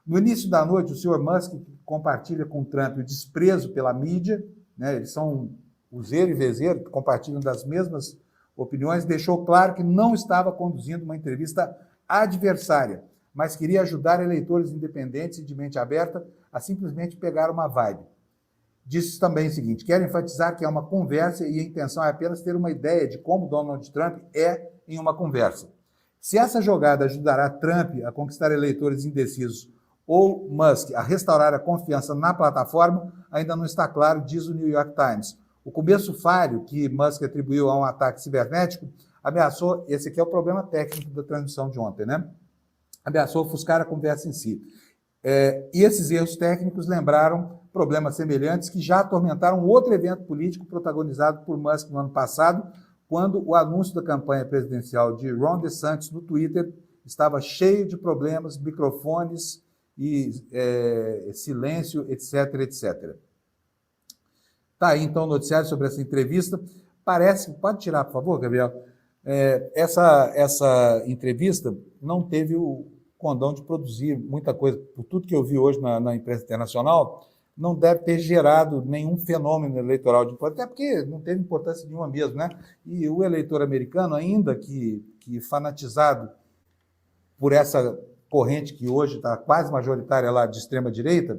No início da noite, o senhor Musk compartilha com o Trump o desprezo pela mídia, né, eles são useiro e vezeiro, que compartilham das mesmas opiniões, deixou claro que não estava conduzindo uma entrevista adversária, mas queria ajudar eleitores independentes e de mente aberta a simplesmente pegar uma vibe. Disse também o seguinte, quero enfatizar que é uma conversa e a intenção é apenas ter uma ideia de como Donald Trump é em uma conversa. Se essa jogada ajudará Trump a conquistar eleitores indecisos ou Musk a restaurar a confiança na plataforma, ainda não está claro, diz o New York Times. O começo falho que Musk atribuiu a um ataque cibernético ameaçou, esse aqui é o problema técnico da transmissão de ontem, né? Ameaçou ofuscar a conversa em si. E esses erros técnicos lembraram problemas semelhantes que já atormentaram outro evento político protagonizado por Musk no ano passado, quando o anúncio da campanha presidencial de Ron DeSantis no Twitter estava cheio de problemas, microfones e silêncio, etc, etc. Tá aí, então, o noticiário sobre essa entrevista. Parece, pode tirar, por favor, Gabriel? Essa entrevista não teve o condão de produzir muita coisa. Por tudo que eu vi hoje na imprensa internacional, não deve ter gerado nenhum fenômeno eleitoral de importância, até porque não teve importância nenhuma mesmo, né? E o eleitor americano, ainda que fanatizado por essa corrente que hoje está quase majoritária lá de extrema-direita,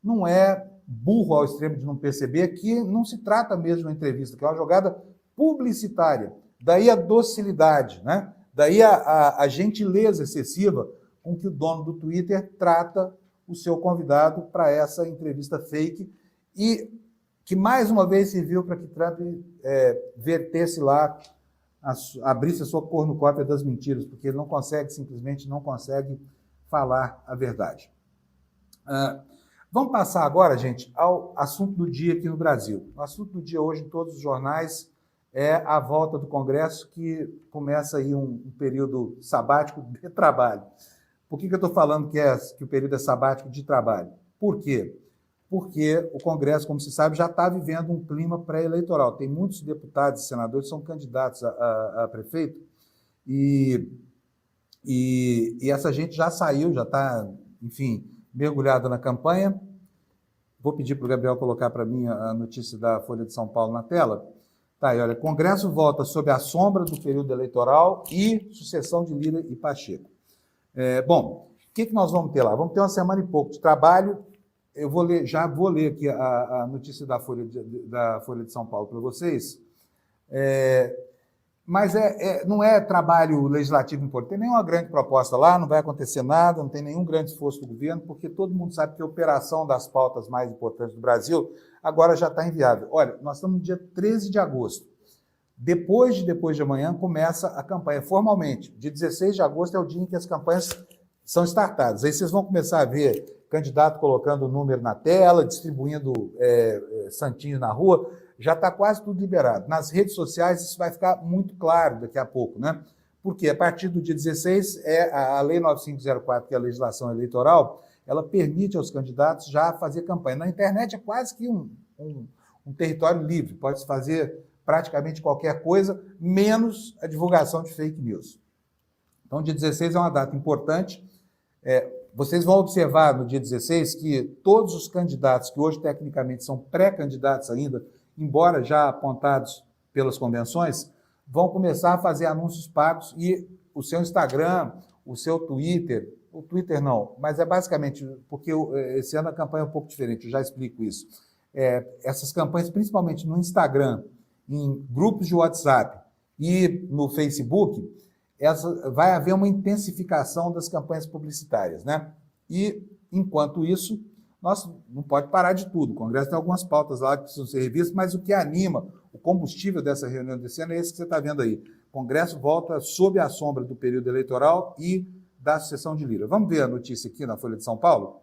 não é burro ao extremo de não perceber que não se trata mesmo de uma entrevista, que é uma jogada publicitária. Daí a docilidade, né? Daí a gentileza excessiva com que o dono do Twitter trata o seu convidado para essa entrevista fake e que mais uma vez serviu para que Trump vertesse lá, abrisse a sua cornucópia das mentiras, porque ele simplesmente não consegue falar a verdade. Vamos passar agora, gente, ao assunto do dia aqui no Brasil. O assunto do dia hoje em todos os jornais é a volta do Congresso, que começa aí um período sabático de trabalho. Por que eu estou falando que o período é sabático de trabalho? Por quê? Porque o Congresso, como se sabe, já está vivendo um clima pré-eleitoral. Tem muitos deputados e senadores que são candidatos a prefeito e essa gente já saiu, já está, enfim, mergulhada na campanha. Vou pedir para o Gabriel colocar para mim a notícia da Folha de São Paulo na tela. Tá aí, olha, Congresso volta sob a sombra do período eleitoral e sucessão de Lira e Pacheco. Bom, o que nós vamos ter lá? Vamos ter uma semana e pouco de trabalho. Eu já vou ler aqui a notícia da Folha de São Paulo para vocês. Mas não é trabalho legislativo importante. Tem nenhuma grande proposta lá, não vai acontecer nada, não tem nenhum grande esforço do governo, porque todo mundo sabe que a operação das pautas mais importantes do Brasil agora já está inviável. Olha, nós estamos no dia 13 de agosto. Depois de amanhã começa a campanha formalmente. Dia 16 de agosto é o dia em que as campanhas são startadas. Aí vocês vão começar a ver candidato colocando o número na tela, distribuindo santinhos na rua. Já está quase tudo liberado. Nas redes sociais isso vai ficar muito claro daqui a pouco, né? Porque a partir do dia 16, a Lei 9504, que é a legislação eleitoral, ela permite aos candidatos já fazer campanha. Na internet é quase que um território livre, pode-se fazer praticamente qualquer coisa, menos a divulgação de fake news. Então, dia 16 é uma data importante. Vocês vão observar no dia 16 que todos os candidatos que hoje tecnicamente são pré-candidatos ainda, embora já apontados pelas convenções, vão começar a fazer anúncios pagos e o seu Instagram, o seu Twitter, o Twitter não, mas é basicamente porque esse ano a campanha é um pouco diferente, eu já explico isso. Essas campanhas, principalmente no Instagram, em grupos de WhatsApp e no Facebook, vai haver uma intensificação das campanhas publicitárias, né? E, enquanto isso, nós não pode parar de tudo. O Congresso tem algumas pautas lá que precisam ser revistas, mas o que anima, o combustível dessa reunião desse ano é esse que você está vendo aí. O Congresso volta sob a sombra do período eleitoral e da sucessão de Lira. Vamos ver a notícia aqui na Folha de São Paulo?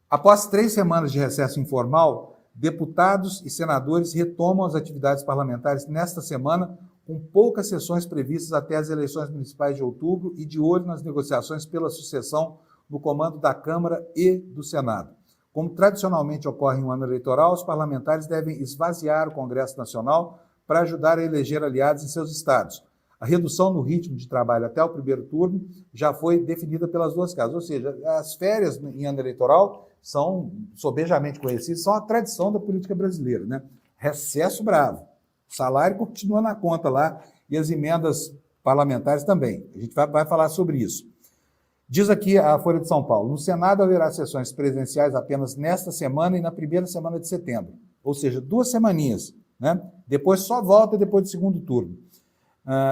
Após 3 semanas de recesso informal, deputados e senadores retomam as atividades parlamentares nesta semana com poucas sessões previstas até as eleições municipais de outubro e de olho nas negociações pela sucessão no comando da Câmara e do Senado. Como tradicionalmente ocorre em um ano eleitoral, os parlamentares devem esvaziar o Congresso Nacional para ajudar a eleger aliados em seus estados. A redução no ritmo de trabalho até o primeiro turno já foi definida pelas duas casas, ou seja, as férias em ano eleitoral são sobejamente conhecidas, são a tradição da política brasileira, né? Recesso bravo, o salário continua na conta lá e as emendas parlamentares também. A gente vai falar sobre isso. Diz aqui a Folha de São Paulo, no Senado haverá sessões presenciais apenas nesta semana e na primeira semana de setembro, ou seja, 2 semaninhas, né? Depois só volta depois do segundo turno.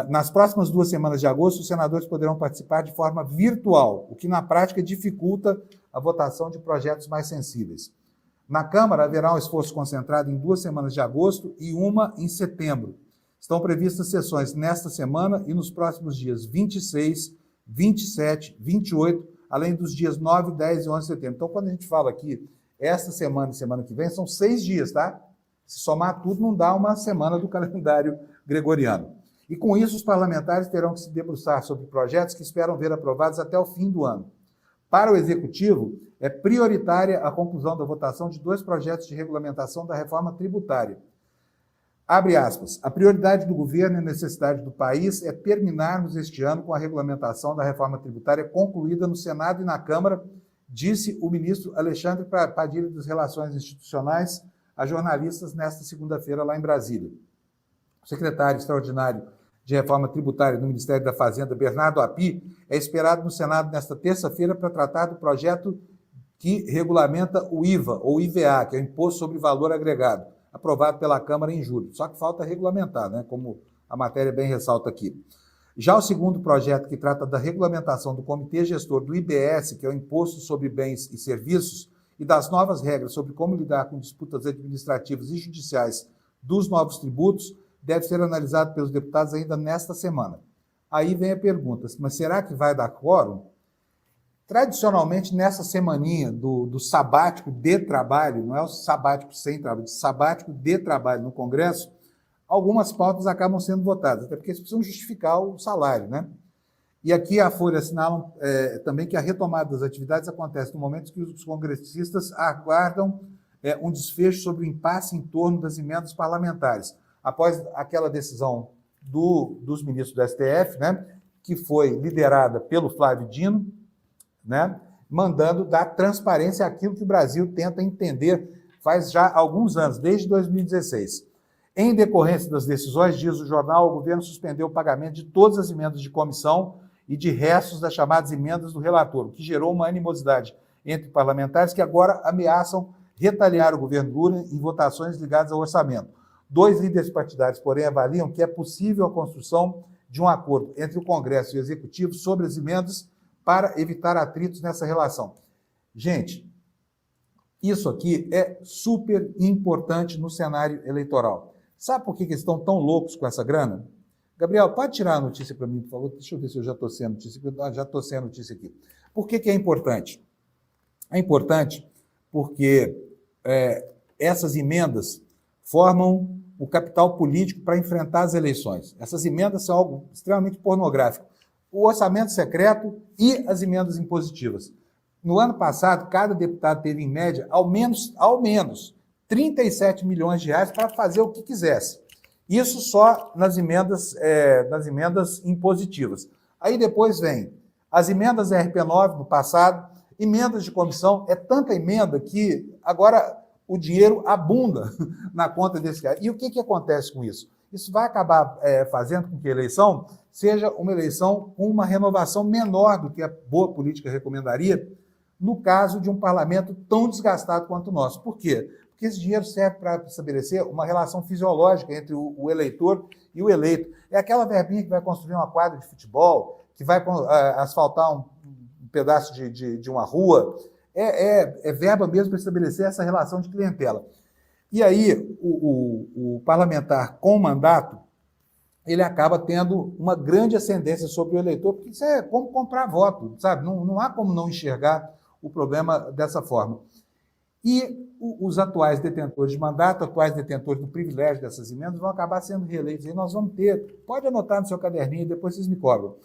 Nas próximas 2 semanas de agosto, os senadores poderão participar de forma virtual, o que na prática dificulta a votação de projetos mais sensíveis. Na Câmara, haverá um esforço concentrado em 2 semanas de agosto e uma em setembro. Estão previstas sessões nesta semana e nos próximos dias 26, 27, 28, além dos dias 9, 10 e 11 de setembro. Então, quando a gente fala aqui, esta semana e semana que vem, são 6 dias, tá? Se somar tudo, não dá uma semana do calendário gregoriano. E com isso, os parlamentares terão que se debruçar sobre projetos que esperam ver aprovados até o fim do ano. Para o Executivo, é prioritária a conclusão da votação de 2 projetos de regulamentação da reforma tributária. Abre aspas, a prioridade do governo e a necessidade do país é terminarmos este ano com a regulamentação da reforma tributária concluída no Senado e na Câmara, disse o ministro Alexandre Padilha das Relações Institucionais a jornalistas nesta segunda-feira lá em Brasília. O secretário extraordinário de Reforma Tributária do Ministério da Fazenda, Bernardo Api, é esperado no Senado nesta terça-feira para tratar do projeto que regulamenta o IVA, ou IVA, que é o Imposto sobre Valor Agregado, aprovado pela Câmara em julho. Só que falta regulamentar, né, como a matéria bem ressalta aqui. Já o segundo projeto, que trata da regulamentação do Comitê Gestor do IBS, que é o Imposto sobre Bens e Serviços, e das novas regras sobre como lidar com disputas administrativas e judiciais dos novos tributos, deve ser analisado pelos deputados ainda nesta semana. Aí vem a pergunta, mas será que vai dar quórum? Tradicionalmente, nessa semaninha do sabático de trabalho, não é o sabático sem trabalho, o sabático de trabalho no Congresso, algumas pautas acabam sendo votadas, até porque eles precisam justificar o salário, né? E aqui a Folha assinalam também que a retomada das atividades acontece no momento que os congressistas aguardam um desfecho sobre o impasse em torno das emendas parlamentares, após aquela decisão dos ministros do STF, né, que foi liderada pelo Flávio Dino, né, mandando dar transparência àquilo que o Brasil tenta entender faz já alguns anos, desde 2016. Em decorrência das decisões, diz o jornal, o governo suspendeu o pagamento de todas as emendas de comissão e de restos das chamadas emendas do relator, o que gerou uma animosidade entre parlamentares que agora ameaçam retaliar o governo Lula em votações ligadas ao orçamento. 2 líderes partidários, porém, avaliam que é possível a construção de um acordo entre o Congresso e o Executivo sobre as emendas para evitar atritos nessa relação. Gente, isso aqui é super importante no cenário eleitoral. Sabe por que eles estão tão loucos com essa grana? Gabriel, pode tirar a notícia para mim, por favor? Deixa eu ver se eu já estou sem a notícia. Já estou sem a notícia aqui. Por que é importante? É importante porque essas emendas formam o capital político para enfrentar as eleições. Essas emendas são algo extremamente pornográfico. O orçamento secreto e as emendas impositivas. No ano passado, cada deputado teve, em média, ao menos 37 milhões de reais para fazer o que quisesse. Isso só nas emendas impositivas. Aí depois vem as emendas RP9 do passado, emendas de comissão, é tanta emenda que agora o dinheiro abunda na conta desse cara. E o que acontece com isso? Isso vai acabar fazendo com que a eleição seja uma eleição com uma renovação menor do que a boa política recomendaria, no caso de um parlamento tão desgastado quanto o nosso. Por quê? Porque esse dinheiro serve para estabelecer uma relação fisiológica entre o eleitor e o eleito. É aquela verbinha que vai construir uma quadra de futebol, que vai asfaltar um pedaço de uma rua. É verba mesmo para estabelecer essa relação de clientela. E aí, o parlamentar com mandato, ele acaba tendo uma grande ascendência sobre o eleitor, porque isso é como comprar voto, sabe? Não há como não enxergar o problema dessa forma. E os atuais detentores de mandato, atuais detentores do privilégio dessas emendas, vão acabar sendo reeleitos. E nós vamos ter, pode anotar no seu caderninho e depois vocês me cobram,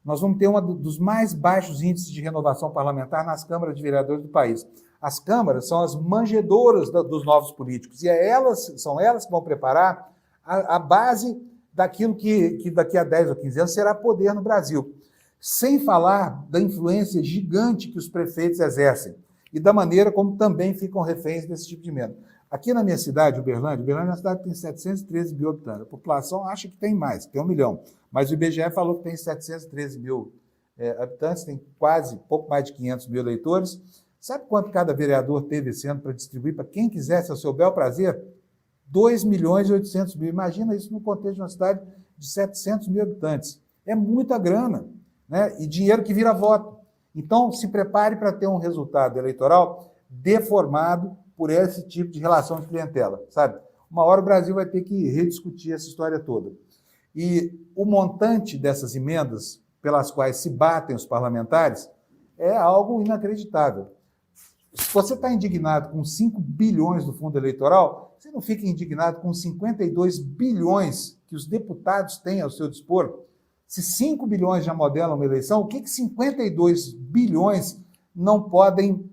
nós vamos ter um dos mais baixos índices de renovação parlamentar nas câmaras de vereadores do país. As câmaras são as manjedoras dos novos políticos, e são elas que vão preparar a base daquilo que daqui a 10 ou 15 anos será poder no Brasil. Sem falar da influência gigante que os prefeitos exercem e da maneira como também ficam reféns desse tipo de emenda. Aqui na minha cidade, Uberlândia é uma cidade que tem 713 mil habitantes. A população acha que tem mais, que tem 1 milhão. Mas o IBGE falou que tem 713 mil habitantes, tem pouco mais de 500 mil eleitores. Sabe quanto cada vereador teve esse ano para distribuir para quem quisesse ao seu bel prazer? 2 milhões e 800 mil. Imagina isso no contexto de uma cidade de 700 mil habitantes. É muita grana, né? E dinheiro que vira voto. Então, se prepare para ter um resultado eleitoral deformado por esse tipo de relação de clientela, sabe? Uma hora o Brasil vai ter que rediscutir essa história toda. E o montante dessas emendas pelas quais se batem os parlamentares é algo inacreditável. Se você está indignado com 5 bilhões do fundo eleitoral, você não fica indignado com 52 bilhões que os deputados têm ao seu dispor? Se 5 bilhões já modelam uma eleição, o que 52 bilhões não podem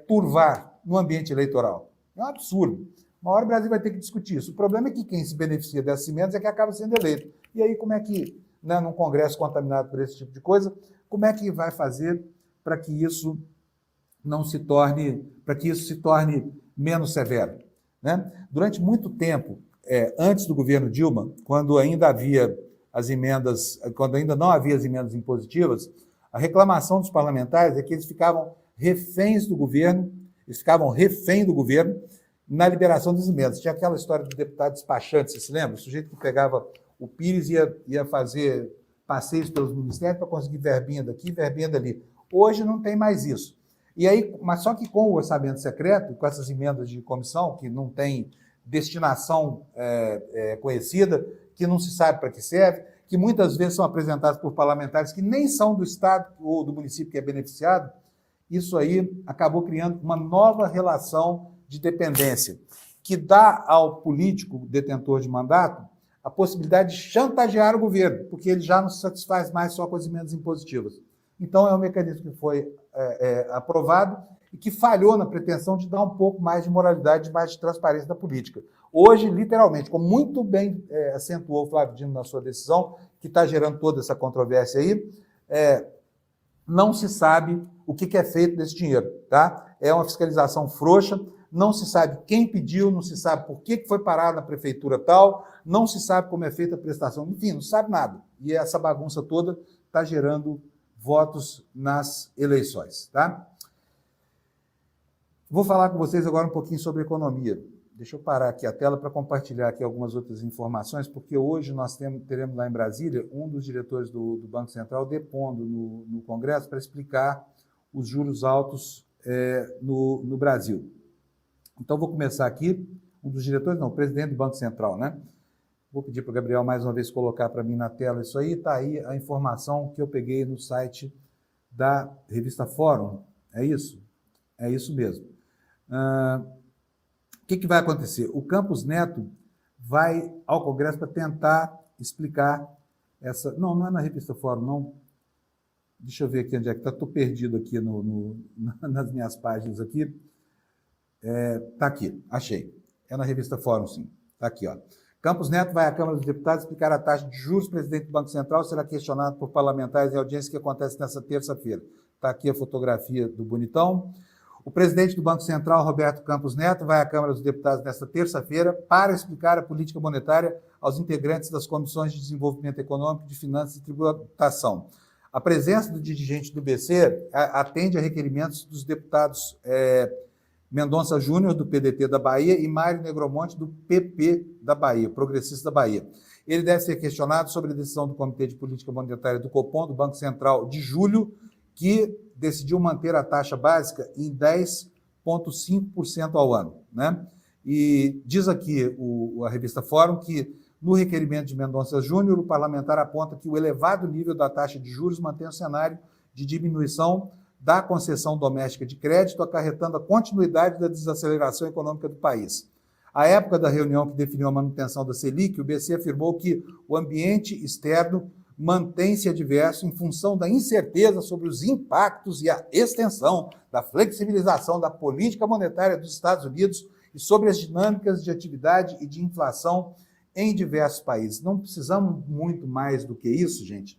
turvar no ambiente eleitoral? É um absurdo. Uma hora o Brasil vai ter que discutir isso. O problema é que quem se beneficia dessas emendas é que acaba sendo eleito. E aí, como é que, né, num Congresso contaminado por esse tipo de coisa, como é que vai fazer para que isso não se torne, para que isso se torne menos severo, né? Durante muito tempo, antes do governo Dilma, quando ainda não havia as emendas impositivas, a reclamação dos parlamentares é que eles ficavam reféns do governo, na liberação das emendas. Tinha aquela história do deputado despachante, você se lembra? O sujeito que pegava o Pires e ia fazer passeios pelos ministérios para conseguir verbinha daqui, verbinha dali. Hoje não tem mais isso. E aí, mas só que com o orçamento secreto, com essas emendas de comissão, que não tem destinação conhecida, que não se sabe para que serve, que muitas vezes são apresentadas por parlamentares que nem são do Estado ou do município que é beneficiado, isso aí acabou criando uma nova relação de dependência, que dá ao político detentor de mandato a possibilidade de chantagear o governo, porque ele já não se satisfaz mais só com as emendas impositivas. Então, é um mecanismo que foi aprovado e que falhou na pretensão de dar um pouco mais de moralidade, mais de transparência da política. Hoje, literalmente, como muito bem acentuou o Flávio Dino na sua decisão, que está gerando toda essa controvérsia aí, não se sabe o que é feito desse dinheiro, tá? É uma fiscalização frouxa, não se sabe quem pediu, não se sabe por que foi parado na prefeitura tal, não se sabe como é feita a prestação, enfim, não se sabe nada. E essa bagunça toda está gerando votos nas eleições, tá? Vou falar com vocês agora um pouquinho sobre economia. Deixa eu parar aqui a tela para compartilhar aqui algumas outras informações, porque hoje nós teremos lá em Brasília um dos diretores do Banco Central depondo no Congresso para explicar os juros altos no Brasil. Então, vou começar aqui, um dos diretores, não, o presidente do Banco Central, né? Vou pedir para o Gabriel mais uma vez colocar para mim na tela isso aí. Está aí a informação que eu peguei no site da revista Fórum. É isso? É isso mesmo. O que vai acontecer? O Campos Neto vai ao Congresso para tentar explicar essa... Não é na revista Fórum, não. Deixa eu ver aqui onde é que está. Estou perdido aqui nas minhas páginas aqui. Está aqui, achei. É na revista Fórum, sim. Está aqui, ó. Campos Neto vai à Câmara dos Deputados explicar a taxa de juros. O presidente do Banco Central será questionado por parlamentares em audiência que acontece nessa terça-feira. Está aqui a fotografia do bonitão. O presidente do Banco Central, Roberto Campos Neto, vai à Câmara dos Deputados nesta terça-feira para explicar a política monetária aos integrantes das comissões de desenvolvimento econômico, de finanças e tributação. A presença do dirigente do BC atende a requerimentos dos deputados Mendonça Júnior, do PDT da Bahia, e Mário Negromonte, do PP da Bahia, Progressista da Bahia. Ele deve ser questionado sobre a decisão do Comitê de Política Monetária do Copom, do Banco Central, de julho, que decidiu manter a taxa básica em 10,5% ao ano, né? E diz aqui a revista Fórum que, no requerimento de Mendonça Júnior, o parlamentar aponta que o elevado nível da taxa de juros mantém o cenário de diminuição da concessão doméstica de crédito, acarretando a continuidade da desaceleração econômica do país. À época da reunião que definiu a manutenção da Selic, o BC afirmou que o ambiente externo mantém-se adverso em função da incerteza sobre os impactos e a extensão da flexibilização da política monetária dos Estados Unidos e sobre as dinâmicas de atividade e de inflação em diversos países. Não precisamos muito mais do que isso, gente,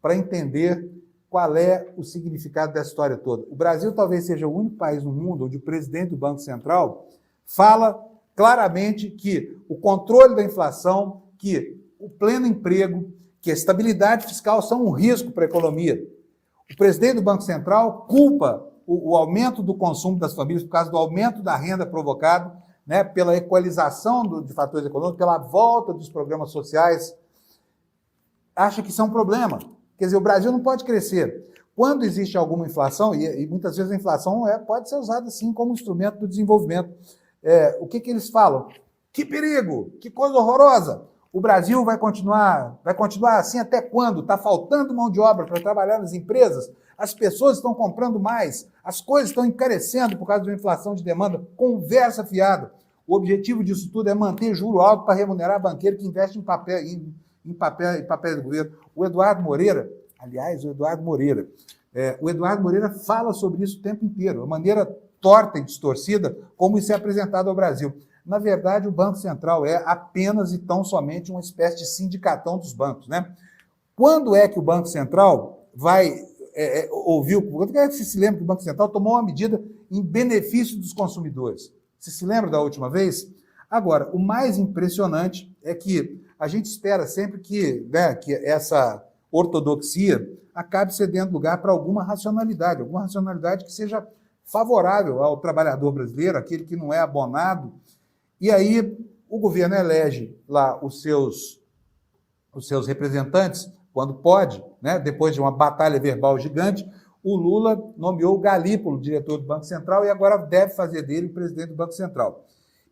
para entender qual é o significado dessa história toda. O Brasil talvez seja o único país no mundo onde o presidente do Banco Central fala claramente que o controle da inflação, que o pleno emprego, que a estabilidade fiscal são um risco para a economia. O presidente do Banco Central culpa o aumento do consumo das famílias por causa do aumento da renda provocado, né, pela equalização de fatores econômicos, pela volta dos programas sociais. Acha que isso é um problema. Quer dizer, o Brasil não pode crescer. Quando existe alguma inflação, e muitas vezes a inflação pode ser usada assim como instrumento do desenvolvimento, o que eles falam? Que perigo, que coisa horrorosa. O Brasil vai continuar assim até quando? Está faltando mão de obra para trabalhar nas empresas, as pessoas estão comprando mais, as coisas estão encarecendo por causa de uma inflação de demanda. Conversa fiada. O objetivo disso tudo é manter juro alto para remunerar banqueiro que investe em papel do governo. O Eduardo Moreira fala sobre isso o tempo inteiro, a maneira torta e distorcida como isso é apresentado ao Brasil. Na verdade, o Banco Central é apenas e tão somente uma espécie de sindicatão dos bancos, né? Quando é que o Banco Central vai ouvir quando é que você se lembra que o Banco Central tomou uma medida em benefício dos consumidores? Você se lembra da última vez? Agora, o mais impressionante é que a gente espera sempre que essa ortodoxia acabe cedendo lugar para alguma racionalidade que seja favorável ao trabalhador brasileiro, aquele que não é abonado. E aí o governo elege lá os seus representantes, quando pode, né? Depois de uma batalha verbal gigante. O Lula nomeou o Galípolo diretor do Banco Central e agora deve fazer dele o presidente do Banco Central.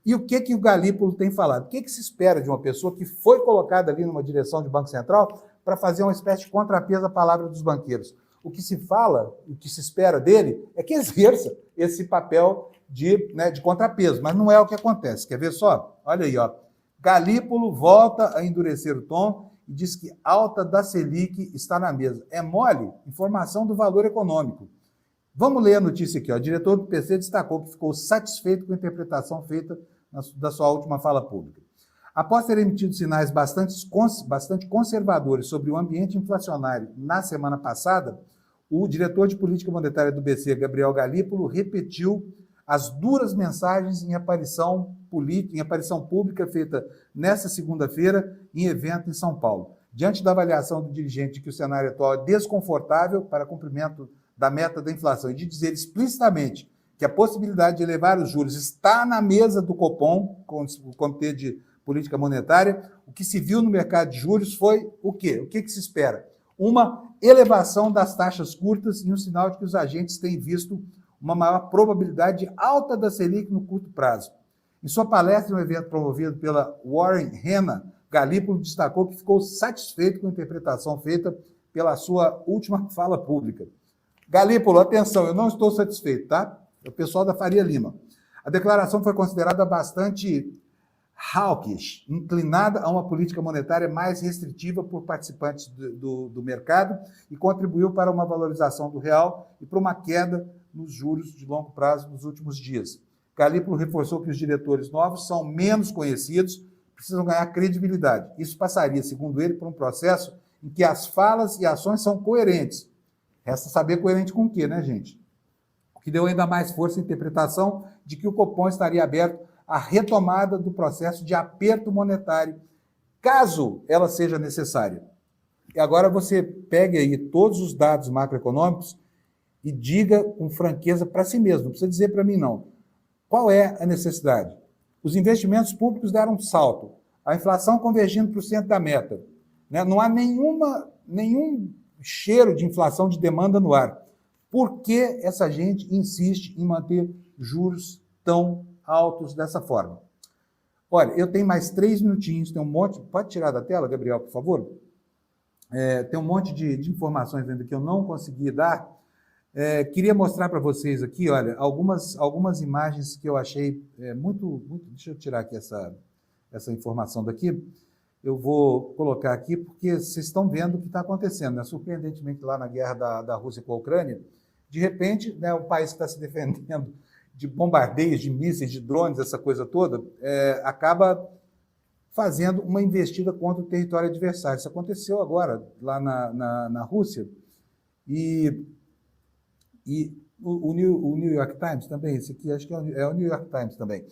E o que o Galípolo tem falado? O que se espera de uma pessoa que foi colocada ali numa direção de Banco Central para fazer uma espécie de contrapeso à palavra dos banqueiros? O que se fala, o que se espera dele é que exerça esse papel de contrapeso, mas não é o que acontece. Quer ver só? Olha aí, ó. Galípolo volta a endurecer o tom e diz que alta da Selic está na mesa. É mole? Informação do valor econômico. Vamos ler a notícia aqui. Ó. O diretor do PC destacou que ficou satisfeito com a interpretação feita da sua última fala pública. Após ter emitido sinais bastante conservadores sobre o ambiente inflacionário na semana passada, o diretor de política monetária do BC, Gabriel Galípolo, repetiu as duras mensagens em aparição pública feita nesta segunda-feira em evento em São Paulo. Diante da avaliação do dirigente de que o cenário atual é desconfortável para cumprimento da meta da inflação e de dizer explicitamente que a possibilidade de elevar os juros está na mesa do Copom, com o Comitê de Política Monetária, o que se viu no mercado de juros foi o quê? O que se espera? Uma elevação das taxas curtas e um sinal de que os agentes têm visto uma maior probabilidade de alta da Selic no curto prazo. Em sua palestra em um evento promovido pela Warren Hanna, Galípolo destacou que ficou satisfeito com a interpretação feita pela sua última fala pública. Galípolo, atenção, eu não estou satisfeito, tá? É o pessoal da Faria Lima. A declaração foi considerada bastante hawkish, inclinada a uma política monetária mais restritiva por participantes do mercado e contribuiu para uma valorização do real e para uma queda nos juros de longo prazo nos últimos dias. Galípolo reforçou que os diretores novos são menos conhecidos, precisam ganhar credibilidade. Isso passaria, segundo ele, por um processo em que as falas e ações são coerentes. Resta saber coerente com o quê, né, gente? O que deu ainda mais força à interpretação de que o Copom estaria aberto à retomada do processo de aperto monetário, caso ela seja necessária. E agora você pegue aí todos os dados macroeconômicos e diga com franqueza para si mesmo, não precisa dizer para mim não. Qual é a necessidade? Os investimentos públicos deram um salto, a inflação convergindo para o centro da meta, né? Não há nenhum cheiro de inflação de demanda no ar. Por que essa gente insiste em manter juros tão altos dessa forma? Olha, eu tenho mais 3 minutinhos, tem um monte... Pode tirar da tela, Gabriel, por favor? Tem um monte de informações ainda que eu não consegui dar. Queria mostrar para vocês aqui, olha, algumas imagens que eu achei muito... Deixa eu tirar aqui essa informação daqui. Eu vou colocar aqui porque vocês estão vendo o que está acontecendo, né? Surpreendentemente, lá na guerra da Rússia com a Ucrânia, de repente, né, o país que está se defendendo de bombardeios, de mísseis, de drones, essa coisa toda, acaba fazendo uma investida contra o território adversário. Isso aconteceu agora lá na Rússia. E o New York Times também, esse aqui acho que é o New York Times também.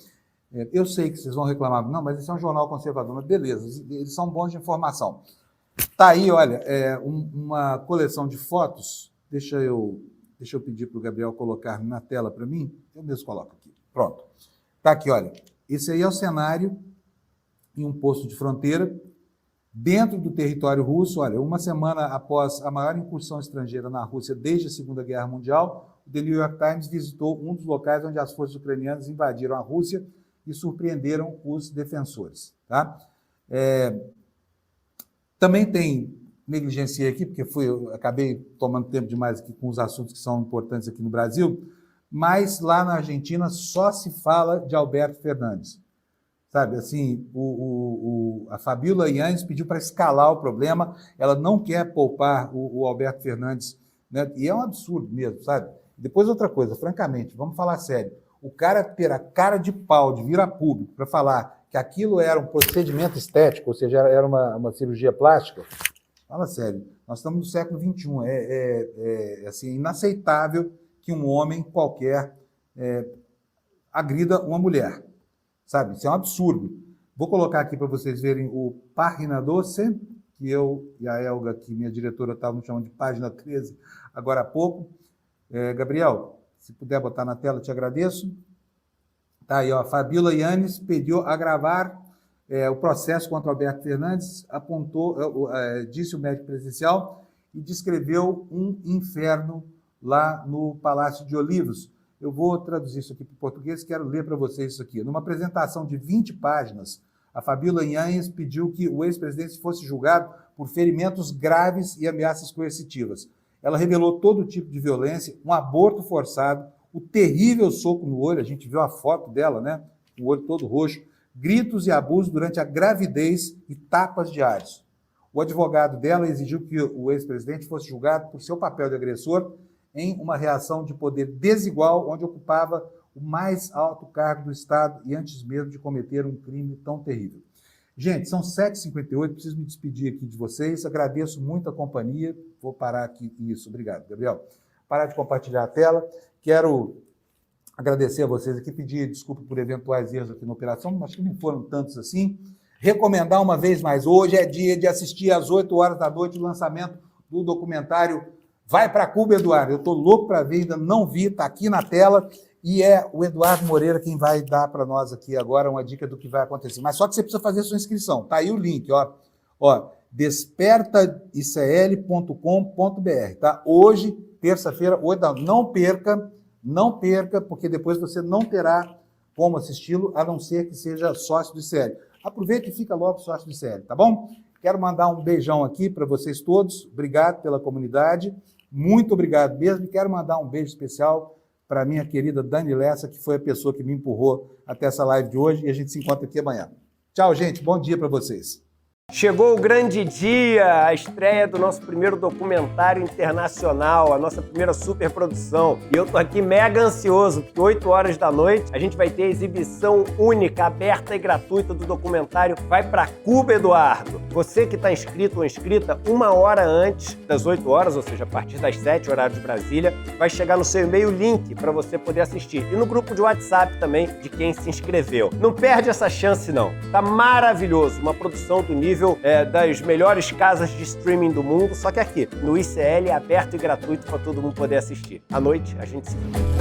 Eu sei que vocês vão reclamar, não, mas esse é um jornal conservador, mas beleza, eles são bons de informação. Está aí, olha, uma coleção de fotos, deixa eu pedir para o Gabriel colocar na tela para mim, eu mesmo coloco aqui, pronto. Está aqui, olha, esse aí é o cenário em um posto de fronteira, dentro do território russo. Olha, uma semana após a maior incursão estrangeira na Rússia desde a Segunda Guerra Mundial, o The New York Times visitou um dos locais onde as forças ucranianas invadiram a Rússia e surpreenderam os defensores. Tá? Também tem, negligenciei aqui, porque acabei tomando tempo demais aqui com os assuntos que são importantes aqui no Brasil, mas lá na Argentina só se fala de Alberto Fernandes. Sabe, assim, a Fabíola Yanez pediu para escalar o problema, ela não quer poupar o Alberto Fernandes, né? E é um absurdo mesmo, sabe? Depois outra coisa, francamente, vamos falar sério, o cara ter a cara de pau de vir a público para falar que aquilo era um procedimento estético, ou seja, era uma cirurgia plástica, fala sério, nós estamos no século XXI, assim, inaceitável que um homem qualquer agrida uma mulher. Sabe, isso é um absurdo. Vou colocar aqui para vocês verem o Página 12, que eu e a Elga, que minha diretora, estavam chamando de Página 13 agora há pouco. Gabriel, se puder botar na tela, te agradeço. Tá aí, ó, Fabíola Yanez pediu agravar o processo contra Alberto Fernandes, disse o médico presidencial, e descreveu um inferno lá no Palácio de Olivos. Eu vou traduzir isso aqui para o português, quero ler para vocês isso aqui. Numa apresentação de 20 páginas, a Fabíola Yanez pediu que o ex-presidente fosse julgado por ferimentos graves e ameaças coercitivas. Ela revelou todo tipo de violência, um aborto forçado, o terrível soco no olho, a gente viu a foto dela, né? O olho todo roxo, gritos e abusos durante a gravidez e tapas diários. O advogado dela exigiu que o ex-presidente fosse julgado por seu papel de agressor em uma reação de poder desigual, onde ocupava o mais alto cargo do Estado e antes mesmo de cometer um crime tão terrível. Gente, são 7h58, preciso me despedir aqui de vocês, agradeço muito a companhia, vou parar aqui, isso, obrigado, Gabriel. Parar de compartilhar a tela, quero agradecer a vocês aqui, pedir desculpa por eventuais erros aqui na operação, acho que não foram tantos assim, recomendar uma vez mais, hoje é dia de assistir às 8 horas da noite o lançamento do documentário Vai para Cuba, Eduardo. Eu estou louco para ver, ainda não vi, está aqui na tela. E é o Eduardo Moreira quem vai dar para nós aqui agora uma dica do que vai acontecer. Mas só que você precisa fazer a sua inscrição. Está aí o link, ó, despertaicl.com.br, tá? Hoje, terça-feira, não perca, porque depois você não terá como assisti-lo, a não ser que seja sócio do ICL. Aproveita e fica logo sócio do ICL, tá bom? Quero mandar um beijão aqui para vocês todos. Obrigado pela comunidade. Muito obrigado mesmo. E quero mandar um beijo especial para a minha querida Dani Lessa, que foi a pessoa que me empurrou até essa live de hoje. E a gente se encontra aqui amanhã. Tchau, gente. Bom dia para vocês. Chegou o grande dia, a estreia do nosso primeiro documentário internacional, a nossa primeira superprodução. E eu tô aqui mega ansioso, porque 8 horas da noite a gente vai ter a exibição única, aberta e gratuita do documentário Vai pra Cuba, Eduardo. Você que tá inscrito ou inscrita, 1 hora antes das 8 horas, ou seja, a partir das 7, horário de Brasília, vai chegar no seu e-mail o link para você poder assistir. E no grupo de WhatsApp também de quem se inscreveu. Não perde essa chance não, tá maravilhoso, uma produção do nível das melhores casas de streaming do mundo, só que aqui, no ICL, é aberto e gratuito para todo mundo poder assistir. À noite, a gente se vê.